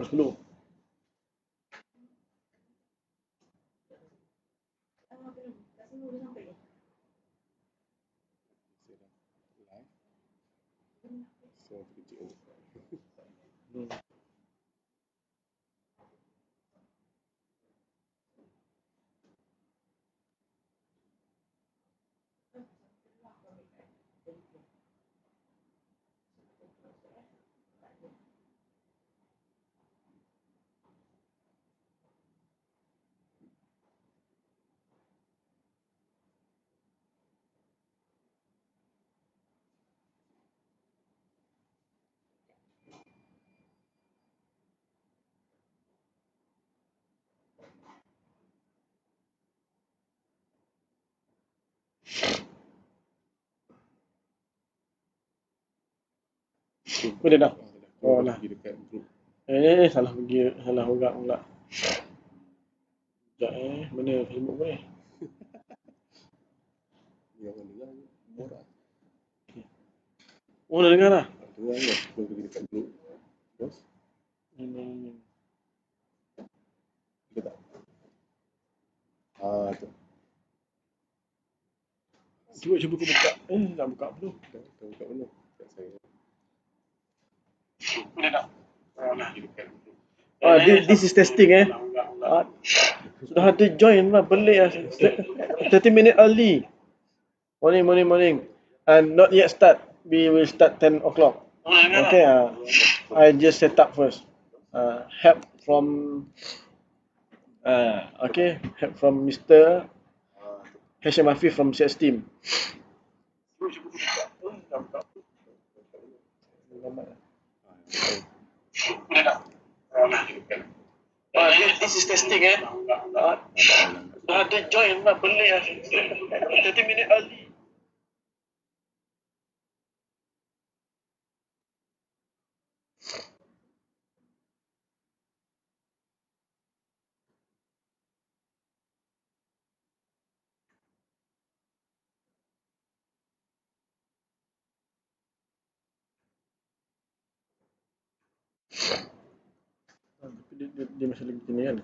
10. Hmm. Udah dah. Oh lah. Salah pergi, salah orang pula. Sekejap mana Facebook ni? Oh dah dengar dah. Ini. Cuba buka. Tak buka belum. Udah dah. Oh lah. This is testing sudah ada join lah, pelik lah. 30 minutes early. Morning. And not yet start. We will start 10 o'clock. Okay, I just set up first. Help from help from Mr. Hashim Afif from CS team. This is testing sudah ada join lah, pelik lah. 30 minutes early. Tapi dia masih lagi sini kan.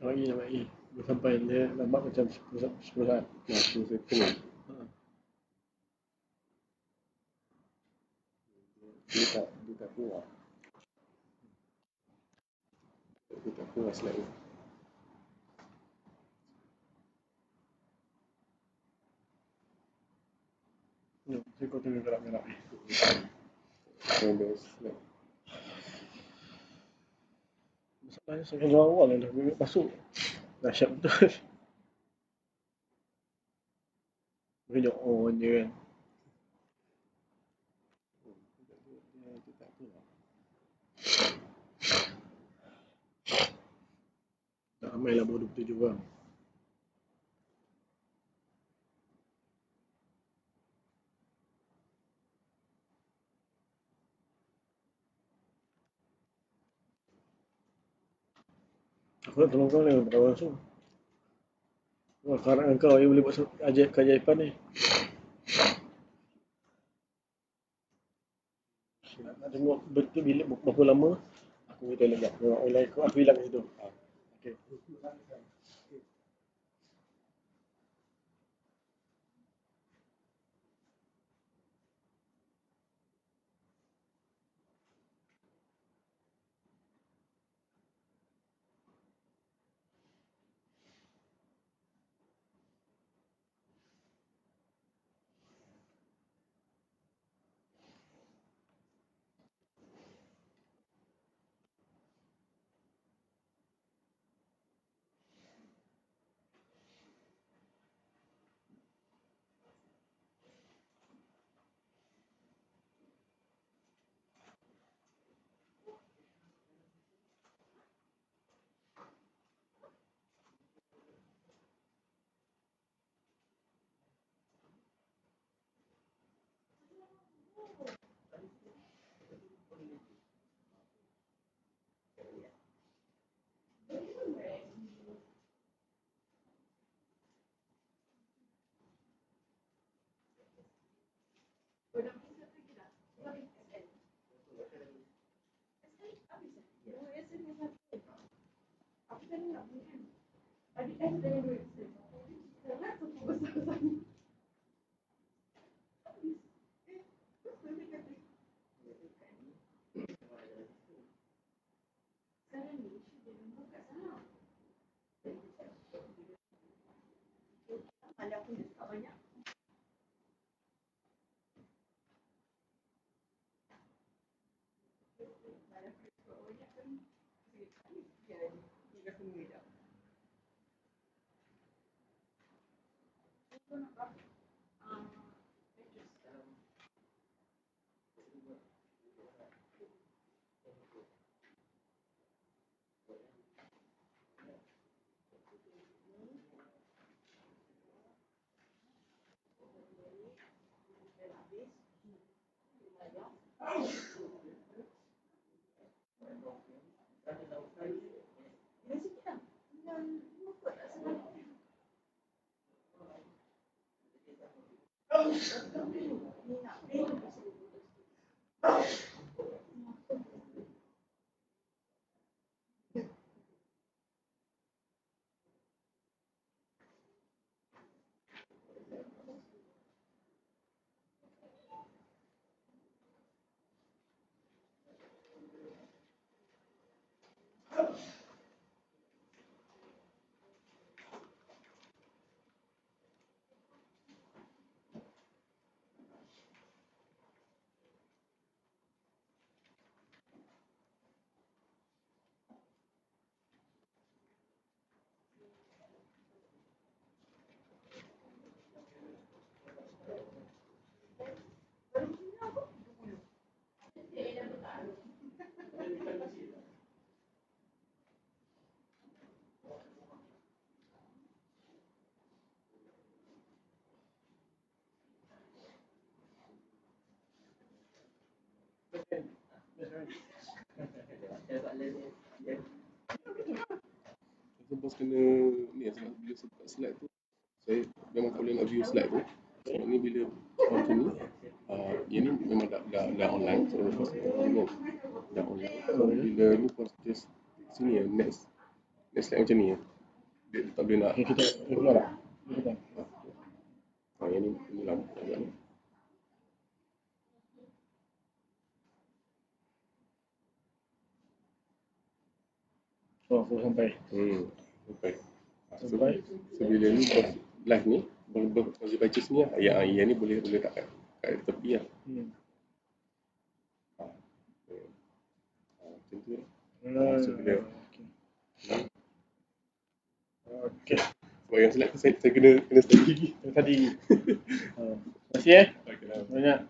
Lagi. Dia sampai dia lambat macam 10 saat. 10 second. Dia tak keluar. Dia tak keluar slide. Saya kau tengok gerak-gerak ni. Masalahnya saya keluar awal dah masuk. Dahsyat betul. Kejap on je kan. Tak ramai lah baru 27 orang. Aku nak tolong kau ni berapa langsung. Wah, sekarang kau yang boleh buat keajaiban ni. Nak tengok betul bilik berapa lama. Aku kita lihat. Aku hilang kat situ. Okay. Bos kena ni sebab bila sebab slide tu saya memang kalau nak view slide tu sebab ni bila macam ni yang ni memang dah online so bos tengok dah online so bila ni bos just sini ya next slide macam ni ya dia tak boleh nak kita keluar tak? yang ni lama agak ni Aku sampai. Sampai. So bila ni bos live ni bos baca sini yang ni boleh tak kat tepi lah. Macam tu lah. So bila Okey. Sebab yang slide tu saya kena study lagi. Tadi. Terima kasih banyak.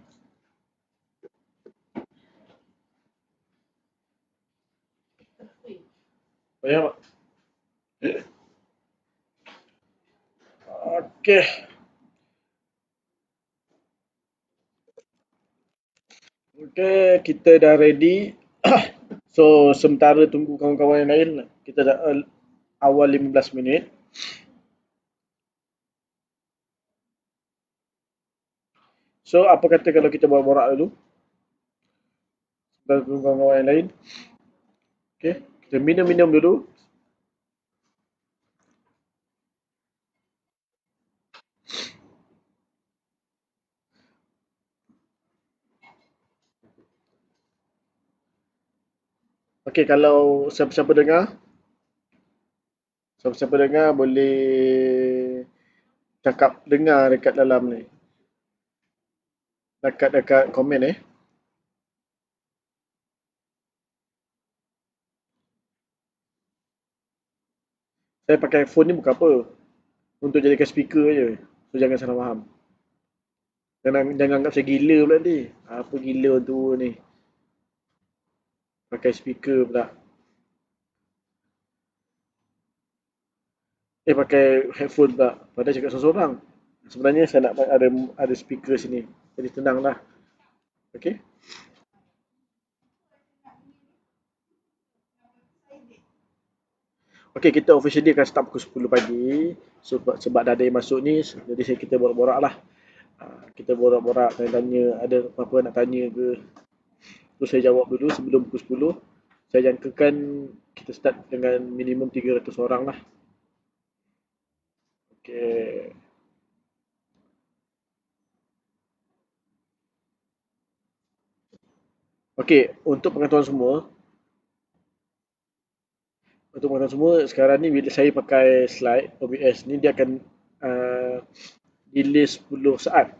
Banyak pak. Okey. Okey, kita dah ready. So, sementara tunggu kawan-kawan yang lain, kita dah awal 15 minit. So, apa kata kalau kita borak-borak dulu? Sementara tunggu kawan-kawan yang lain. Okey, kita minum-minum dulu. Okey, kalau siapa-siapa dengar boleh cakap dengar dekat dalam ni. Dekat komen Saya pakai phone ni bukan apa. Untuk jadikan speaker je. So jangan salah faham. Jangan anggap saya gila pula ni. Apa gila tu ni. Pakai speaker pula. Pakai headphone pula. Padahal cakap seorang-seorang. Sebenarnya saya nak ada speaker sini. Jadi tenanglah. Okey. Okey, kita officially akan start pukul 10 pagi. Sebab dah ada yang masuk ni, jadi kita borak-borak lah. Kita borak-borak, tanya-tanya, ada apa-apa nak tanya ke. Terus saya jawab dulu sebelum pukul 10. Saya jangkakan Kita start dengan minimum 300 orang lah. Okay. Okay, untuk pengetahuan semua, sekarang ni bila saya pakai slide OBS ni dia akan uh, delay 10 saat.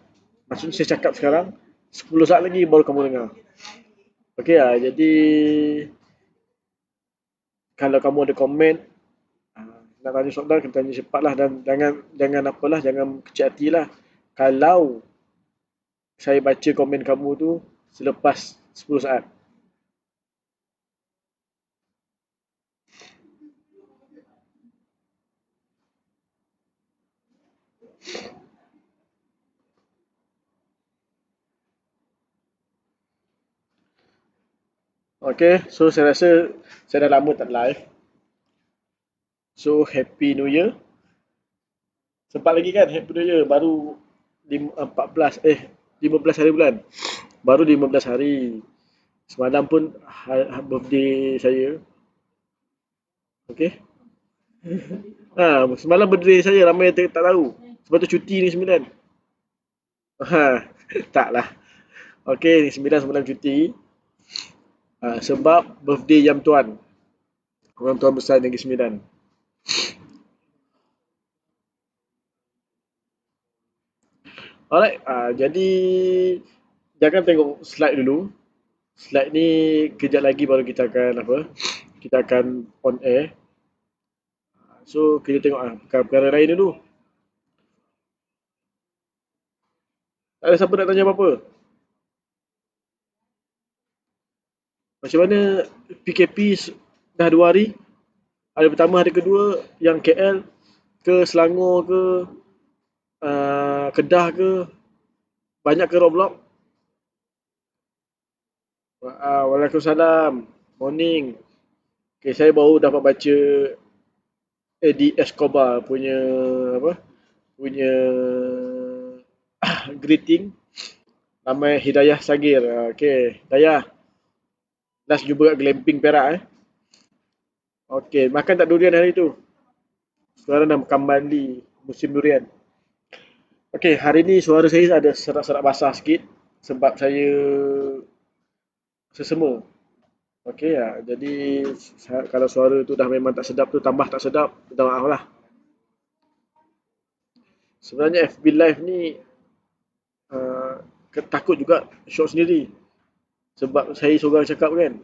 Maksudnya saya cakap sekarang 10 saat lagi baru kamu dengar. Okey jadi kalau kamu ada komen nak tanya soalan kena tanya cepatlah dan jangan apalah, jangan kecil hatilah. Kalau saya baca komen kamu tu selepas 10 saat. Okey, so saya rasa saya dah lama tak live. So happy new year. Sempat lagi kan happy new year baru 14 15 hari bulan. Baru 15 hari. Semalam pun birthday saya. Okey. Semalam birthday saya ramai yang tak tahu. Sebab tu cuti ni 9. Ha, taklah. Okey, ni 9 semalam cuti. Sebab birthday Yam Tuan. Orang tuan besar Negeri Sembilan. Alright, jadi jangan tengok slide dulu. Slide ni kejap lagi baru kita akan Kita akan on air. So kita tengok perkara-perkara lain dulu. Tak ada siapa nak tanya apa-apa. Macam mana PKP dah 2 hari? Hari pertama, hari kedua yang KL ke Selangor ke Kedah ke banyak ke roadblock? Waalaikumsalam. Morning. Okay, saya baru dapat baca Eddie Escobar punya punya greeting. Nama Hidayah Sagir. Okay, Hidayah. Last jumpa kat glamping Perak Okay, makan tak durian hari tu? Sekarang dah makan bandi musim durian. Okay, hari ni suara saya ada serak-serak basah sikit sebab saya sesama. Okey jadi kalau suara tu dah memang tak sedap tu tambah tak sedap, minta maaf lah. Sebenarnya FB Live ni uh, takut juga show sendiri. Sebab saya seorang cakap kan.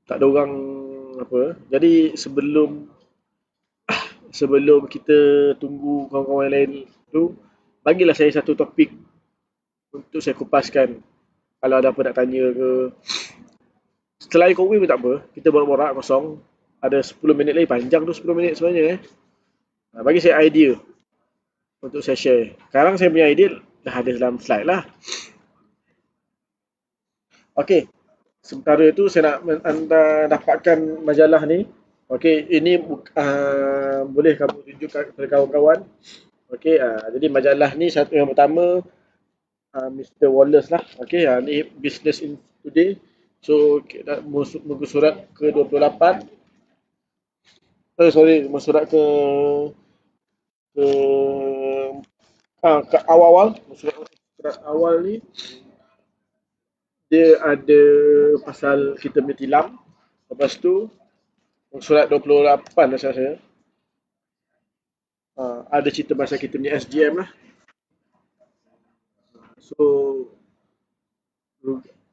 Tak ada orang Jadi sebelum kita tunggu kawan-kawan lain tu, bagilah saya satu topik untuk saya kupaskan. Kalau ada apa nak tanya ke. Setelah COVID pun tak apa, kita borak-borak kosong. Ada 10 minit lagi, panjang tu 10 minit sebenarnya bagi saya idea untuk saya share. Sekarang saya punya idea dah ada dalam slide lah. Okey, sementara itu saya nak anda dapatkan majalah ni. Okey, ini boleh kamu tunjukkan kepada kawan-kawan. Okey, jadi majalah ni satu yang pertama Mr. Wallace lah. Okey, ni Business in Today. So, muka surat ke-28. Muka surat ke awal-awal. Surat awal ni dia ada pasal kita punya tilam. Lepas tu surat 28 dah saya. Ada cerita pasal kita punya SGM lah. So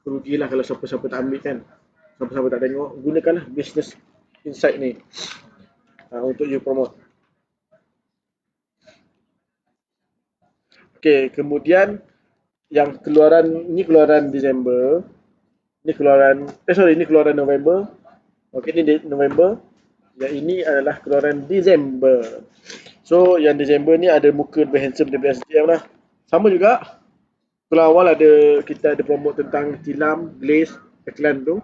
rugilah kalau siapa-siapa tak ambil kan. Siapa-siapa tak tengok, gunakanlah Business Insight ni untuk you promote. Okay, kemudian yang keluaran Disember. Ini keluaran November. Okey, ini November. Yang ini adalah keluaran Disember. So, yang Disember ni ada muka lebih handsome daripada SGM lah. Sama juga. Kalau awal kita ada promote tentang tilam, glaze, iklan tu.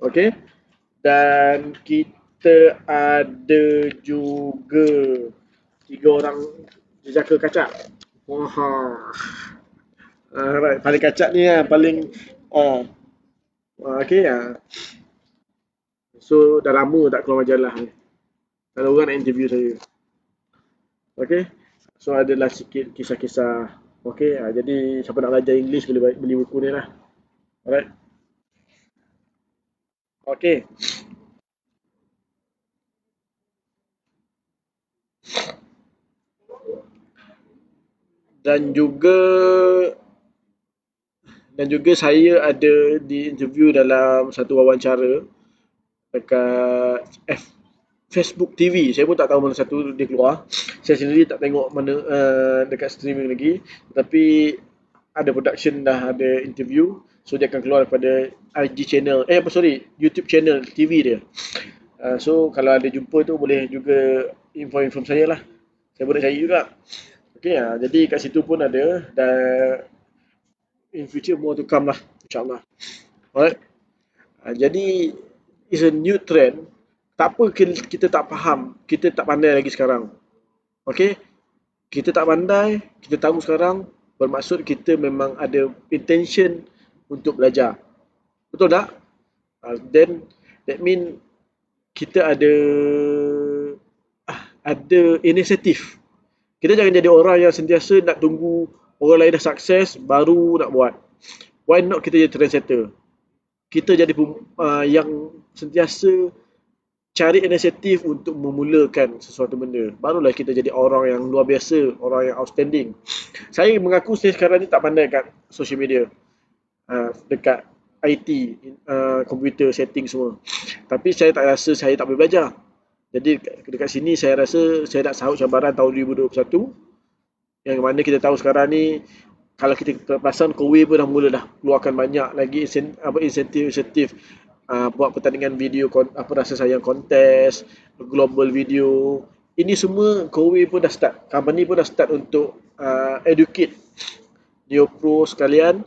Okey. Dan kita ada juga 3 orang jejaka kacak. Wah. Right. Paling kacak ni paling okey So dah lama tak keluar majalah ni. Tak ada orang nak interview saya. Okey. So adalah sikit kisah-kisah. Okey, jadi siapa nak belajar English boleh beli buku ni lah. Alright. Okey. Dan juga saya ada di interview dalam satu wawancara dekat Facebook TV. Saya pun tak tahu mana satu dia keluar. Saya sendiri tak tengok mana dekat streaming lagi. Tapi ada production dah ada interview. So dia akan keluar daripada IG channel. YouTube channel TV dia. So kalau ada jumpa tu boleh juga inform saya lah. Saya boleh cari juga. Okay, jadi kat situ pun ada. Dan in future more to come lah. InsyaAllah. Alright. Jadi it's a new trend. Tak apa kita tak faham, kita tak pandai lagi sekarang. Okay? Kita tak pandai, kita tahu sekarang, bermaksud kita memang ada intention untuk belajar. Betul tak? Then that mean kita ada inisiatif. Kita jangan jadi orang yang sentiasa nak tunggu orang lain dah sukses baru nak buat. Why not kita jadi trendsetter? Kita jadi yang sentiasa cari inisiatif untuk memulakan sesuatu benda. Barulah kita jadi orang yang luar biasa, orang yang outstanding. Saya mengaku saya sekarang ni tak pandai kat social media. Dekat IT, komputer, setting semua. Tapi saya tak rasa saya tak boleh belajar. Jadi dekat sini saya rasa saya nak sahut cabaran tahun 2021. Yang mana kita tahu sekarang ni, kalau kita perasan Kowe pun dah mula dah keluarkan banyak lagi insentif buat pertandingan video rasa sayang kontes, global video. Ini semua Kowe pun dah start, company pun dah start untuk educate Neopro sekalian,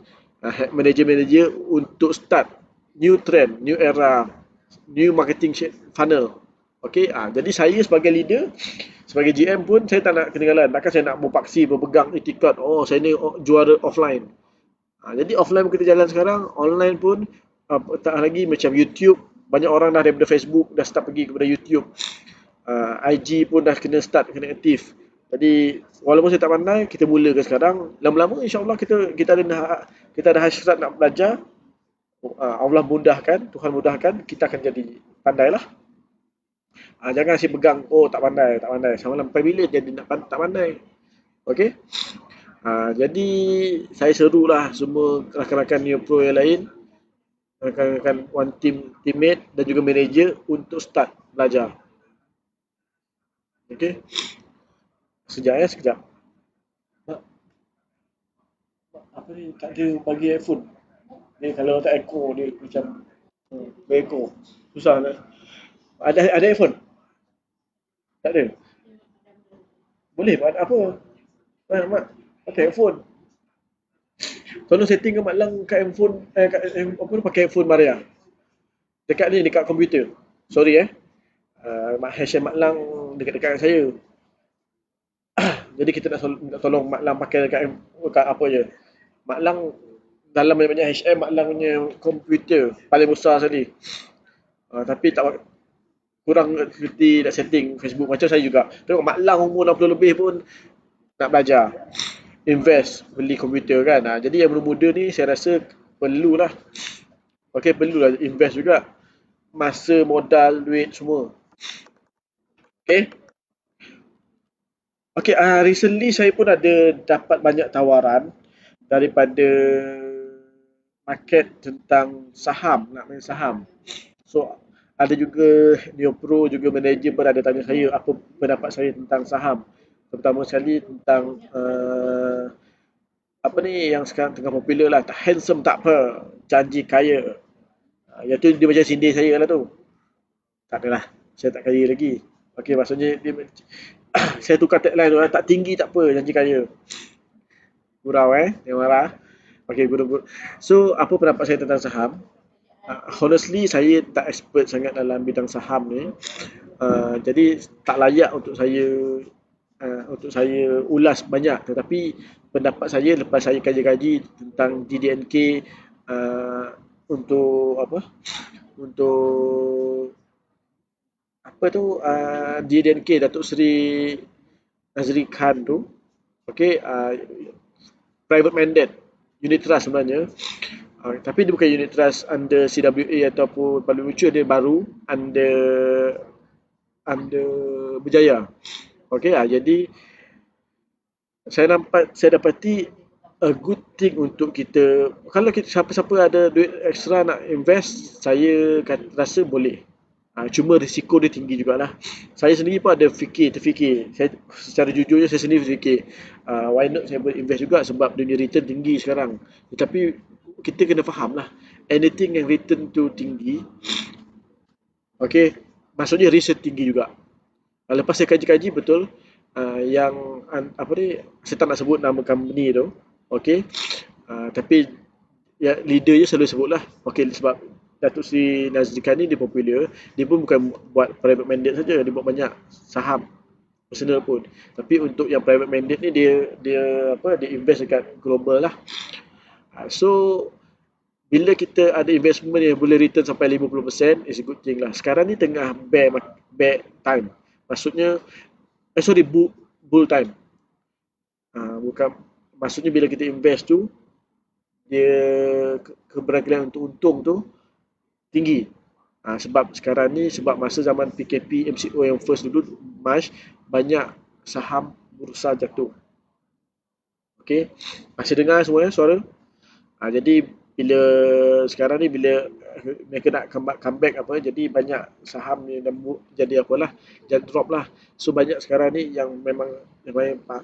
manager-manager untuk start new trend, new era, new marketing funnel. Okey, jadi saya sebagai leader, sebagai GM pun saya tak nak ketinggalan. Takkan saya nak berpaksi, berpegang itikat, saya ni juara offline. Jadi offline pun kita jalan sekarang, online pun tak lagi macam YouTube. Banyak orang dah daripada Facebook dah start pergi kepada YouTube. IG pun dah kena start, kena aktif. Jadi walaupun saya tak pandai, kita mulakan sekarang. Lama-lama insya-Allah kita ada hasrat nak belajar. Allah mudahkan, Tuhan mudahkan, kita akan jadi pandailah. Jangan asyik pegang, tak pandai. Sama sampai bila jadi tak pandai. Okey? Jadi saya serulah semua rakan-rakan Neopro yang lain, rakan-rakan one teammate dan juga manager untuk start belajar. Okey? Sekejap. Apa ni, tak ada bagi iPhone. Ni kalau tak echo dia macam echo. Susah nak. Ada iPhone? Tak ada. Boleh buat apa? Mak, pakai iPhone. Tolong setting ke Mak Lang kat handphone, pakai handphone Maria. Dekat komputer. Sorry hashtag Mak Lang dekat saya. Jadi kita nak tolong Mak Lang pakai dekat apa je. Mak Lang dalam banyak HM, Mak Lang punya komputer paling besar sekali. Tapi tak kurang kerti nak setting Facebook macam saya juga. Tengok Mak Lang umur 60 lebih pun nak belajar. Invest, beli komputer kan. Jadi yang muda-muda ni saya rasa perlulah. Okey, perlulah invest juga. Masa, modal, duit semua. Okey, recently saya pun ada dapat banyak tawaran daripada market tentang saham, nak main saham. So ada juga Neopro, juga manager pun ada tanya saya apa pendapat saya tentang saham. Terutama sekali tentang apa ni yang sekarang tengah popular lah, handsome tak apa, janji kaya. Yang tu dia macam sindir saya lah tu. Tak adalah, saya tak kaya lagi. Okey, maksudnya dia saya tukar tagline tu, tak tinggi tak apa, janji kaya. Gurau dia marah. Okey, gurau. So apa pendapat saya tentang saham? Honestly saya tak expert sangat dalam bidang saham ni. Jadi tak layak untuk saya ulas banyak, tetapi pendapat saya lepas saya kaji-kaji tentang GDNK untuk apa tu DDNK Datuk Seri Nazri Khan tu, okey, private mandate unit trust sebenarnya. Tapi dia bukan unit trust under CWA ataupun Parlimen Muncul, dia baru under Berjaya. Okey, jadi saya dapati a good thing untuk kita. Kalau kita siapa-siapa ada duit extra nak invest, saya rasa boleh. Cuma risiko dia tinggi jugalah. Saya sendiri pun ada terfikir. Saya secara jujurnya saya sendiri fikir, why not saya boleh invest juga sebab dia punya return tinggi sekarang. Tetapi kita kena faham lah, anything yang return tu tinggi, okey, maksudnya risk tinggi juga. Lepas saya kaji-kaji betul, yang apa ni, saya tak nak sebut nama company tu, okey. Tapi ya leader je selalu sebut lah. Okey, sebab Datuk Seri Nazri Khan ni dia popular, dia pun bukan buat private mandate saja, dia buat banyak saham personal pun. Tapi untuk yang private mandate ni dia invest dekat global lah. So bila kita ada investment yang boleh return sampai 50%, is a good thing lah. Sekarang ni tengah bear time. Maksudnya bull time. Bukan, maksudnya bila kita invest tu, dia keberhasilan untuk untung tu tinggi. Sebab sekarang ni, sebab masa zaman PKP MCO yang first dulu March, banyak saham bursa jatuh. Okey, masih dengar semua suara? Jadi bila sekarang ni, bila mereka nak comeback apa, jadi banyak saham ni jadi apalah, jadi drop lah. So banyak sekarang ni yang memang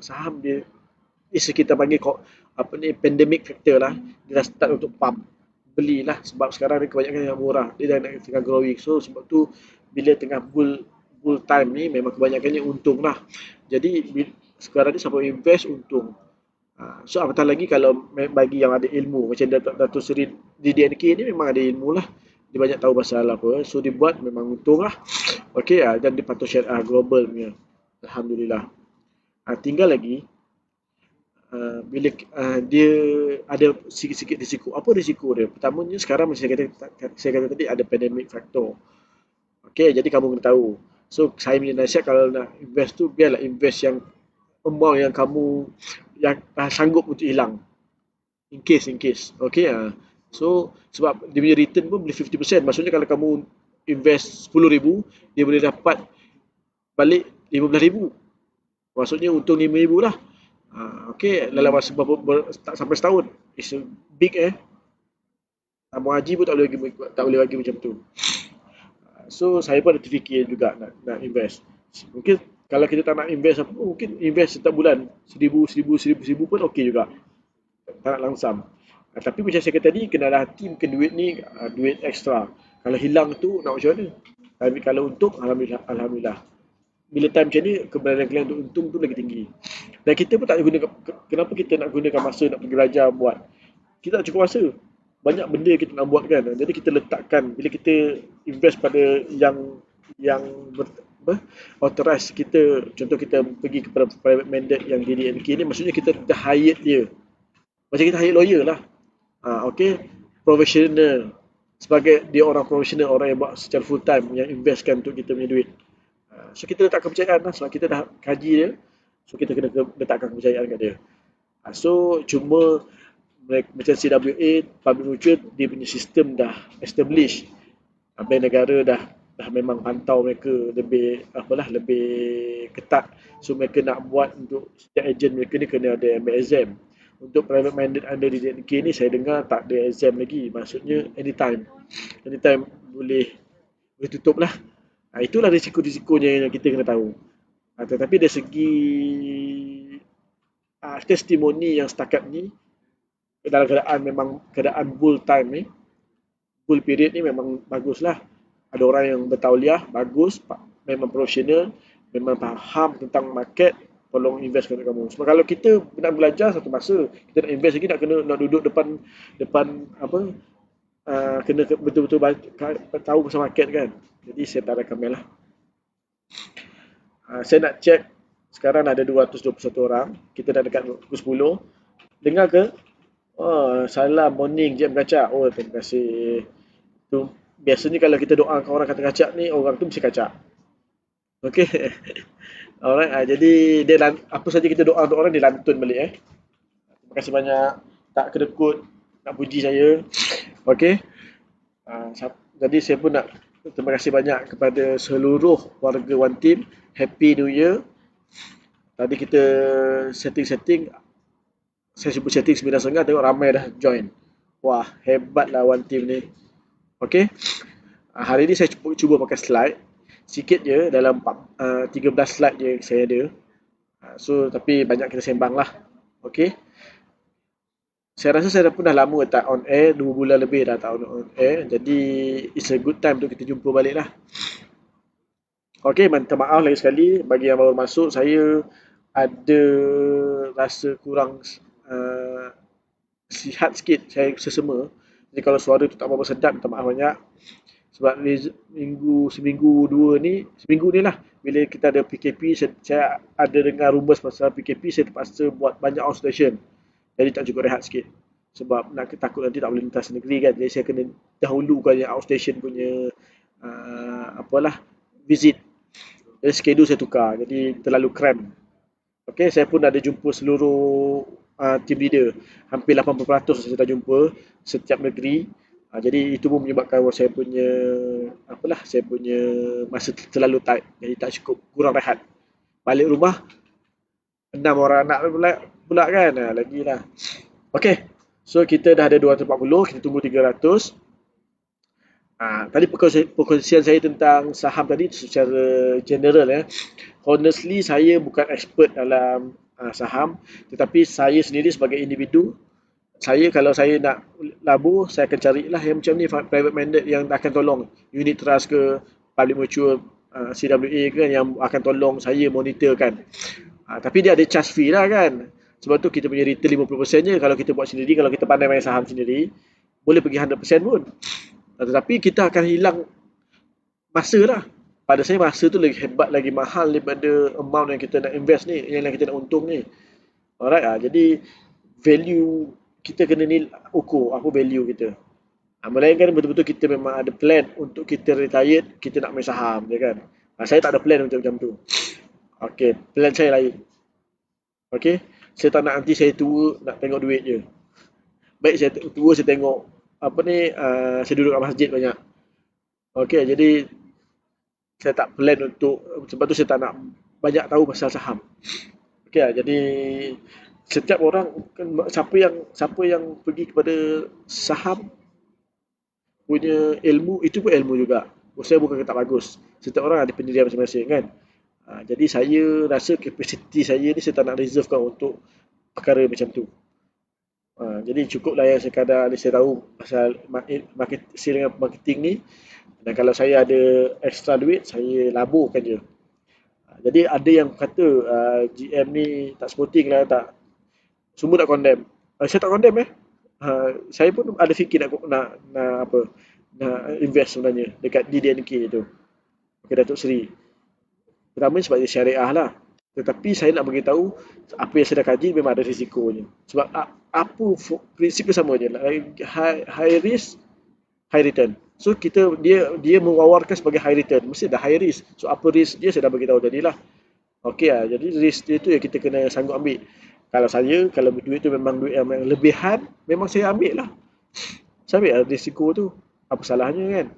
saham dia, kita panggil apa ni, pandemic factor lah, dia dah start untuk pump, belilah sebab sekarang ni kebanyakan yang murah, dia dah tengah growing. So sebab tu bila tengah bull time ni memang kebanyakannya untung lah. Jadi sekarang ni siapa invest untung. So apatah lagi kalau bagi yang ada ilmu macam Datuk Seri DDNK ni, memang ada ilmu lah, dia banyak tahu pasal apa, so dia buat memang untung lah. Okey, dan dia patuh syariah global punya, Alhamdulillah. Tinggal lagi bila dia ada sikit-sikit risiko. Apa risiko dia? Pertamanya sekarang macam saya kata tadi, ada pandemic factor. Okey, jadi kamu kena tahu. So saya punya nasihat, kalau nak invest tu, biarlah invest yang amount yang kamu yang sanggup untuk hilang, in case. Okey, so sebab dia punya return pun boleh 50%. Maksudnya kalau kamu invest 10,000, dia boleh dapat balik 15,000. Maksudnya untung 5,000 lah. Okey, dalam masa tak sampai setahun. It's a big Tabung haji pun tak boleh bagi macam tu. So saya pun ada terfikir juga nak invest. Mungkin kalau kita tak nak invest apa, mungkin invest setiap bulan 1,000 pun okey juga. Tak nak langsam. Tapi macam saya kata tadi, kena ada hati, mungkin duit ni duit ekstra. Kalau hilang tu nak macam mana? Tapi kalau untung, alhamdulillah. Bila time macam ni, keberanian untuk untung tu lagi tinggi. Dan kita pun tak guna, kenapa kita nak gunakan masa nak pergi belajar buat? Kita tak cukup masa. Banyak benda kita nak buat kan. Jadi kita letakkan, bila kita invest pada yang authorized, kita, contoh kita pergi kepada private mandate yang DDNK ni, maksudnya kita hire dia. Macam kita hire lawyer lah. Okey, professional. Sebagai dia orang profesional, orang yang buat secara full time, yang investkan untuk kita punya duit. So kita letak kepercayaan lah, sebab kita dah kaji dia. So kita kena letakkan kepercayaan kat dia. So cuma macam CWA, Public Mutual, dia punya sistem dah establish. Bank negara dah memang pantau mereka lebih ketat. So mereka nak buat untuk setiap ejen mereka ni kena ada ambil exam. Untuk private mandate under DDNK ni, saya dengar tak ada exam lagi. Maksudnya anytime boleh tutup lah. Itulah risiko-risikonya yang kita kena tahu. Tetapi dari segi testimoni yang setakat ni, dalam keadaan bull time ni, bull period ni memang bagus lah. Ada orang yang bertauliah, bagus, memang profesional, memang faham tentang market, tolong invest kepada kamu. Sebab kalau kita nak belajar satu masa, kita nak invest lagi, nak duduk depan kena betul-betul tahu pasal market kan. Jadi saya tak recommend lah. Saya nak check, sekarang ada 221 orang, kita dah dekat pukul 10. Dengar ke? Salam morning Jam Kacak. Terima kasih. Tu biasanya kalau kita doakan orang kata kacak ni, orang tu mesti kacak. Okey. Alright, jadi apa saja kita doa untuk orang dia lantun balik Terima kasih banyak tak kedekut nak puji saya. Okey. Jadi saya pun nak terima kasih banyak kepada seluruh warga One Team. Happy New Year. Tadi kita setting-setting, saya cuba setting 9.30 tengok ramai dah join. Wah, hebatlah One Team ni. Okey. Hari ni saya cuba pakai slide. Sikit je dalam 13 slide je saya ada. So tapi banyak kita sembang lah. Okey. Saya rasa saya pun dah lama tak on air, 2 bulan lebih dah tak on air. Jadi it's a good time untuk kita jumpa balik lah. Okey, minta maaf lagi sekali bagi yang baru masuk. Saya ada rasa kurang uh, sihat sikit, saya sesama. Jadi kalau suara tu tak berapa sedap, minta maaf banyak. Sebab seminggu dua ni, seminggu ni lah, bila kita ada PKP, saya ada dengar rumours pasal PKP, saya terpaksa buat banyak outstation. Jadi tak cukup rehat sikit. Sebab takut nanti tak boleh lintas negeri kan. Jadi saya kena dahulukan yang outstation punya apalah visit. Jadi schedule saya tukar. Jadi terlalu cram. Okey, saya pun ada jumpa seluruh team leader. Hampir 80% saya dah jumpa setiap negeri. Jadi itu pun menyebabkan saya punya saya punya masa terlalu tight. Jadi tak cukup, kurang rehat. Balik rumah 6 orang anak pula kan. Lagilah. Okey. So kita dah ada 240, kita tunggu 300. Tadi perkongsian saya tentang saham tadi secara general Honestly saya bukan expert dalam saham, tetapi saya sendiri sebagai individu, kalau saya nak labur, saya akan carilah yang macam ni, private mandate yang akan tolong, unit trust ke, public mutual, CWA ke, yang akan tolong saya monitorkan. Tapi dia ada charge fee lah kan. Sebab tu kita punya return 50% je kalau kita buat sendiri. Kalau kita pandai main saham sendiri, boleh pergi 100% pun. Tetapi kita akan hilang masa lah. Pada saya masa tu lagi hebat, lagi mahal daripada amount yang kita nak invest ni, yang kita nak untung ni. Alright jadi value kita kena ukur apa value kita. Melainkan betul-betul kita memang ada plan untuk kita retired, kita nak main saham je kan. Saya tak ada plan untuk macam tu. Okey, plan saya lain. Okey, saya tak nak nanti saya tua nak tengok duit je. Baik saya tua saya tengok saya duduk kat masjid banyak. Okey, jadi saya tak plan untuk, sebab tu saya tak nak banyak tahu pasal saham. Okey jadi setiap orang kan, siapa yang pergi kepada saham punya ilmu, itu pun ilmu juga. Saya bukan kata bagus. Setiap orang ada pendirian masing-masing kan. Jadi saya rasa kapasiti saya ni saya tak nak reservekan untuk perkara macam tu. Jadi cukuplah yang sekadar saya tahu pasal marketing ni, dan kalau saya ada extra duit saya laburkan je. Jadi ada yang kata GM ni tak sporting lah, tak, semua nak condemn. Saya tak condemn saya pun ada fikir nak invest sebenarnya dekat DDNK tu, dekat Datuk Seri. Pertama sebab dia syariah lah. Tetapi saya nak beritahu apa yang saya dah kaji memang ada risikonya. Sebab prinsip dia sama je. High risk, high return. So dia mewawarkan sebagai high return, mesti ada high risk. So apa risk dia saya dah beritahu tadi lah. Okey jadi risk dia tu yang kita kena sanggup ambil. Kalau duit tu memang duit yang lebihan, memang saya ambil lah. Saya ambil risiko tu. Apa salahnya kan?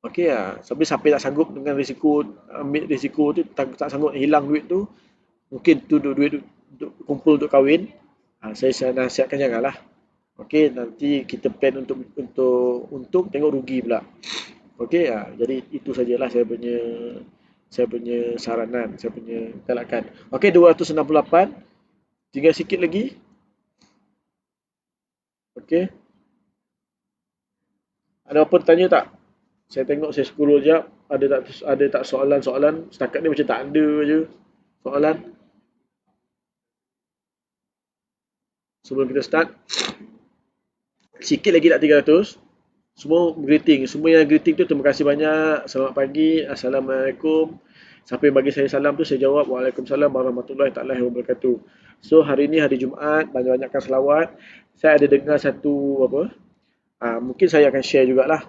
Okey tapi siapa tak sanggup dengan risiko, ambil risiko tu, tak sanggup hilang duit tu, mungkin tu duit untuk kumpul untuk kahwin, saya nasihatkan janganlah. Okey, nanti kita plan untuk untung, tengok rugi pula. Okey jadi itu sajalah saya punya saranan, saya punya galakan. Okey 268, tinggal sikit lagi. Okey. Ada apa tanya tak? Saya tengok, saya scroll jap, ada tak soalan-soalan? Setakat ni macam tak ada je soalan. Sebelum kita start, sikit lagi tak 300. Semua greeting, semua yang greeting tu terima kasih banyak. Selamat pagi, Assalamualaikum. Siapa yang bagi saya salam tu saya jawab Waalaikumsalam warahmatullahi taala wabarakatuh. So hari ni hari Jumaat, banyak-banyakkan selawat. Saya ada dengar satu mungkin saya akan share jugalah.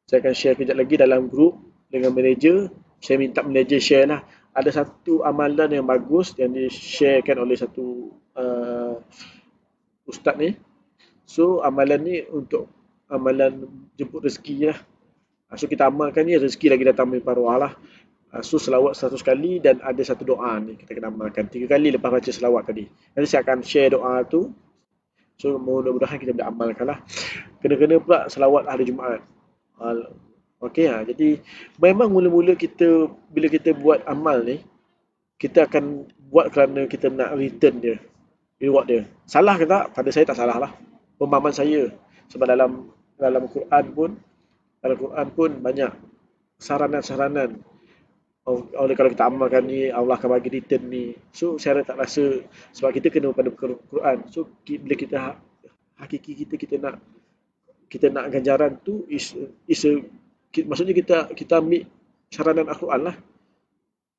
Saya akan share kejap lagi dalam grup dengan manager. saya minta manager share lah. Ada satu amalan yang bagus yang di-sharekan oleh satu ustaz ni. So amalan ni untuk amalan jemput rezeki lah. So kita amalkan ni, rezeki lagi datang melimpah ruah lah. So selawat 100 kali dan ada satu doa ni kita kena amalkan 3 kali lepas baca selawat tadi. Nanti saya akan share doa tu. So mudah-mudahan kita boleh amalkan lah. Kena-kena pula selawat hari Jumaat. Okey, jadi memang mula-mula kita bila kita buat amal ni, kita akan buat kerana kita nak return dia, reward dia. Salah ke tak? Pada saya tak salah lah. Pemahaman saya. Sebab dalam dalam Quran pun dalam Quran pun banyak saranan-saranan. Oleh kalau kita amalkan ni, Allah akan bagi return ni. So saya tak rasa, sebab kita kena pada Quran. So bila kita hakiki kita nak ganjaran tu is a, maksudnya kita ambil saranan Al-Quran lah,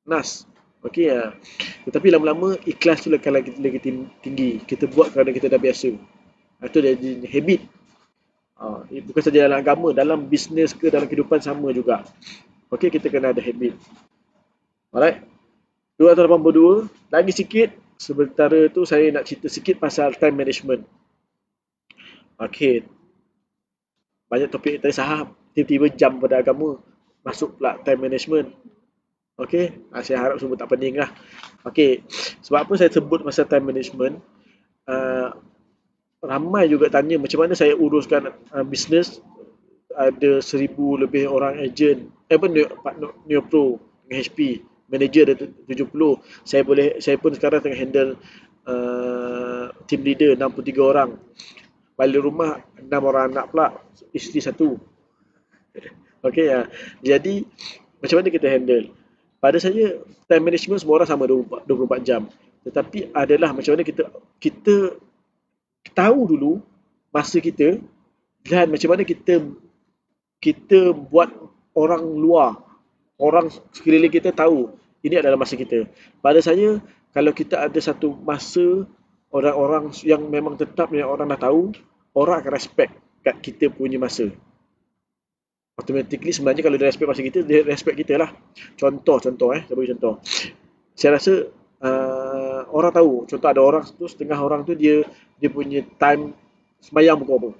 nas. Okey ya. Tetapi lama-lama ikhlas tu akan lagi tinggi. Kita buat kerana kita dah biasa. Itu jadi habit. Bukan saja dalam agama, dalam bisnes ke dalam kehidupan sama juga. Okey, kita kena ada habit. Alright. 282 lagi sikit. Sementara tu saya nak cerita sikit pasal time management. Okey. Banyak topik tadi sahab, tiba-tiba jam pada agama, masuk pula time management. Okey, saya harap semua tak pening lah. Okey, sebab apa saya sebut pasal time management? Ramai juga tanya macam mana saya uruskan bisnes. Ada 1,000 lebih orang ejen, Neopro dengan HP, manager ada 70. Saya pun sekarang tengah handle team leader 63 orang. Balik rumah 6 orang anak pula, isteri 1. Okey ya. Jadi macam mana kita handle? Pada saya time management semua orang sama 24 jam. Tetapi adalah macam mana kita tahu dulu masa kita, dan macam mana kita buat orang luar, orang sekeliling kita tahu ini adalah masa kita. Pada saya, kalau kita ada satu masa, orang-orang yang memang tetap yang orang dah tahu, orang akan respect kat kita punya masa. Automatically sebenarnya kalau dia respect masa kita, dia respect kita lah. Contoh, saya bagi contoh. Saya rasa orang tahu, contoh ada orang tu, setengah orang tu dia punya time sembahyang pukul apa.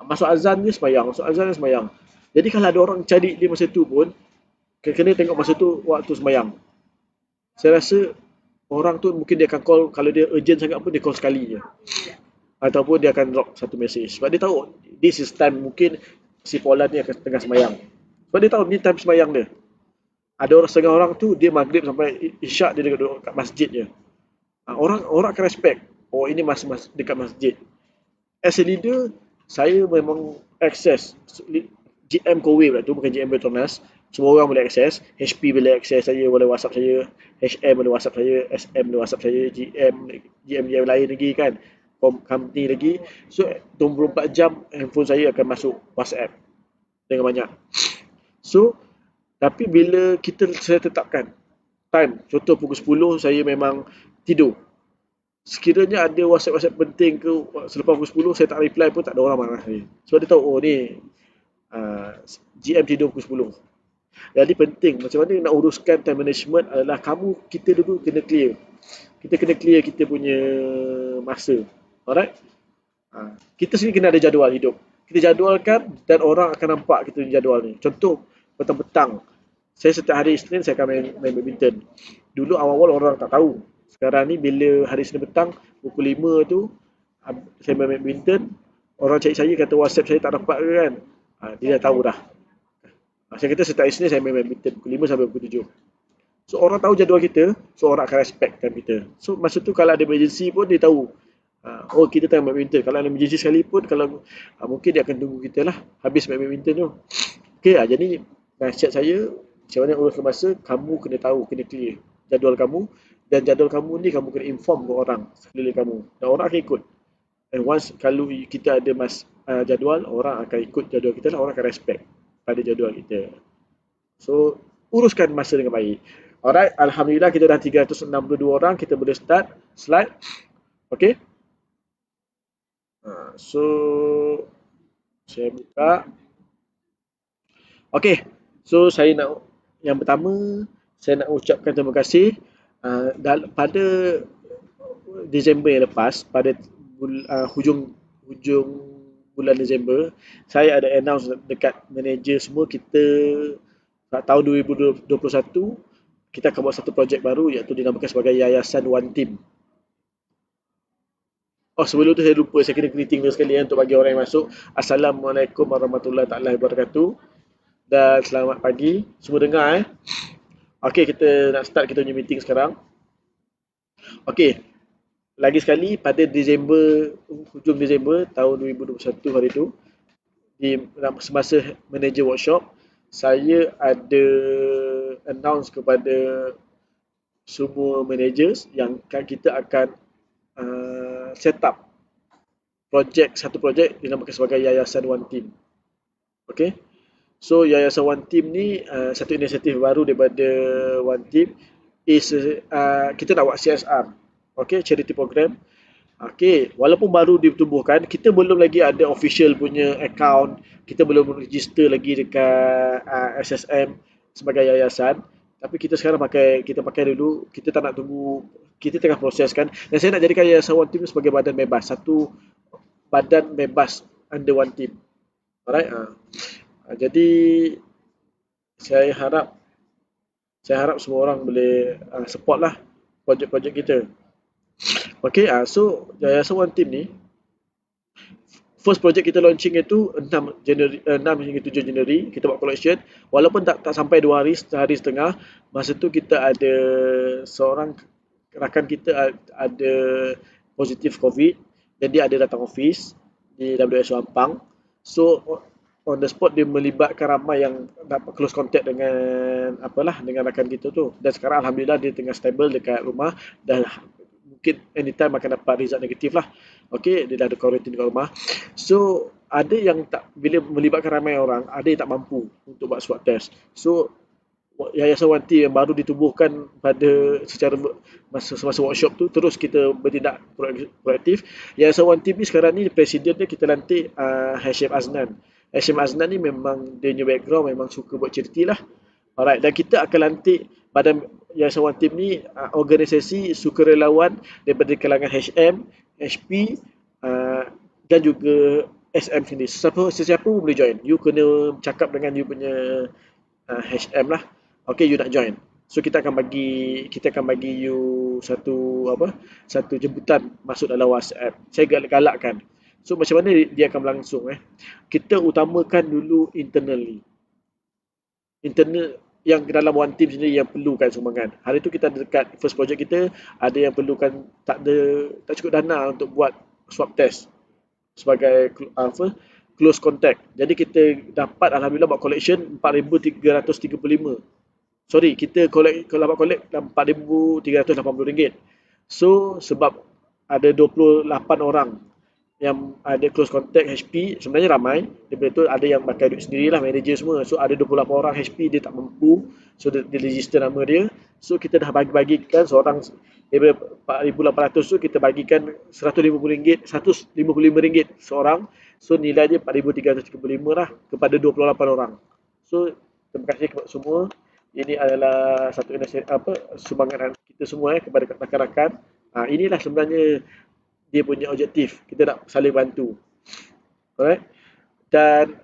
Masuk azan dia sembahyang. Jadi kalau ada orang cari dia masa tu pun, kena tengok masa tu waktu sembahyang. Saya rasa orang tu mungkin dia akan call, kalau dia urgent sangat pun dia call sekali je. Ataupun dia akan drop satu message. Sebab dia tahu this is time, mungkin si Polan ni akan tengah sembahyang. Sebab dia tahu ni time sembahyang dia. Ada setengah orang tu dia maghrib sampai isyak dia duduk kat masjid je. Orang akan respect. Oh, ini masih dekat masjid. As a leader, saya memang access GM Kowe pula tu, bukan GM Petronas. Semua orang boleh akses. HP boleh akses saya, boleh WhatsApp saya. HM boleh WhatsApp saya, SM boleh WhatsApp saya, GM lain lagi kan. Company lagi. So 24 jam handphone saya akan masuk WhatsApp dengan banyak. So tapi bila saya tetapkan time, contoh pukul 10 saya memang tidur. Sekiranya ada WhatsApp penting ke selepas pukul 10 saya tak reply pun tak ada orang marah saya. Sebab dia tahu oh ni GM tidur pukul 10. Jadi penting macam mana nak uruskan time management adalah kita dulu kena clear. Kita kena clear kita punya masa. Alright? Kita sendiri kena ada jadual hidup. Kita jadualkan dan orang akan nampak kita jadual ni. Contoh petang-petang. Saya setiap hari Isnin saya akan main badminton. Dulu awal-awal orang tak tahu. Sekarang ni bila hari Isnin petang pukul 5 tu saya main badminton, orang cari saya kata WhatsApp saya tak dapat ke kan. Dia dah tahu dah. Saya kata setiap Isnin saya main badminton pukul 5 sampai pukul 7. So orang tahu jadual kita, so orang akan respect time kita. So masa tu kalau ada emergency pun dia tahu. Oh kita tengah main badminton. Kalau ada emergency sekalipun, kalau mungkin dia akan tunggu kita lah habis main badminton tu. Okay, jadi nasihat saya, macam mana uruskan masa, kamu kena tahu, kena clear jadual kamu. Dan jadual kamu ni kamu kena inform ke orang sekeliling kamu. Dan orang akan ikut. And once kalau kita ada jadual, orang akan ikut jadual kita lah, orang akan respect pada jadual kita. So uruskan masa dengan baik. Alright, Alhamdulillah kita dah 362 orang, kita boleh start slide. Okay. So saya buka. Okay, so saya nak yang pertama saya nak ucapkan terima kasih pada Disember yang lepas, pada hujung hujung bulan Disember, saya ada announce dekat manager semua kita tahun 2021 kita akan buat satu projek baru iaitu dinamakan sebagai Yayasan One Team. Oh, sebelum tu saya lupa, saya kena greeting dulu sekali untuk bagi orang yang masuk. Assalamualaikum warahmatullahi taala wabarakatuh dan selamat pagi. Semua dengar Okey, kita nak start kita punya meeting sekarang. Okey, lagi sekali pada hujung Disember tahun 2021 hari tu, di semasa manager workshop, saya ada announce kepada semua managers yang kita akan set up satu projek dinamakan sebagai Yayasan One Team. Okey. So Yayasan One Team ni satu inisiatif baru daripada One Team is kita nak buat CSR. Okey, charity program. Okey, walaupun baru ditubuhkan, kita belum lagi ada official punya account, kita belum register lagi dekat SSM sebagai yayasan. Tapi kita pakai dulu, kita tak nak tunggu, kita tengah proseskan. Dan saya nak jadikan Yayasan One Team sebagai badan bebas, satu badan bebas under One Team. Alright. Jadi saya harap semua orang boleh support lah projek-projek kita. Okay, so Yayasan One Team ni first project kita launching itu 6 hingga 7 Januari kita buat collection. Walaupun tak sampai 2 hari, sehari setengah, masa tu kita ada seorang rakan kita ada positif COVID, dan dia ada datang office di WSO Ampang. So on the spot dia melibatkan ramai yang dapat close contact dengan dengan rakan kita tu, dan sekarang alhamdulillah dia tengah stable dekat rumah dan mungkin anytime akan dapat result negatif lah. Okey, dia dah ada quarantine dekat rumah. So ada yang tak, bila melibatkan ramai orang, ada yang tak mampu untuk buat swab test. So Yayasan One Team yang baru ditubuhkan pada semasa workshop tu, terus kita bertindak proaktif. Yayasan One Team ni sekarang ni presiden dia kita lantik Hashim Aznan. Hashim Aznan ni memang dia punya background memang suka buat charity lah. Alright, dan kita akan lantik badan Yayasan One Team ni organisasi sukarelawan daripada kalangan HM, HP dan juga SM sendiri. Sesiapa pun boleh join. You kena cakap dengan you punya HM lah. Okay, you nak join. So kita akan bagi you satu jemputan masuk dalam WhatsApp. Saya galakkan. So macam mana dia akan berlangsung Kita utamakan dulu internal yang dalam One Team sendiri yang perlukan sumbangan. Hari tu kita dekat first project kita, ada yang perlukan tak cukup dana untuk buat swab test sebagai close contact. Jadi kita dapat alhamdulillah buat collection 4,335. Sorry, kita dapat collect RM4,380. So sebab ada 28 orang yang ada close contact HP, sebenarnya ramai. Daripada tu ada yang pakai duit sendirilah, manager semua. So ada 28 orang HP dia tak mampu, so dia register nama dia. So kita dah bagikan seorang daripada 4,800 tu kita bagikan RM150, RM155 seorang. So nilai dia 4,335 lah kepada 28 orang. So terima kasih kepada semua. Ini adalah satu sumbangan kita semua kepada rakan-rakan. Inilah sebenarnya dia punya objektif. Kita nak saling bantu. Alright. Dan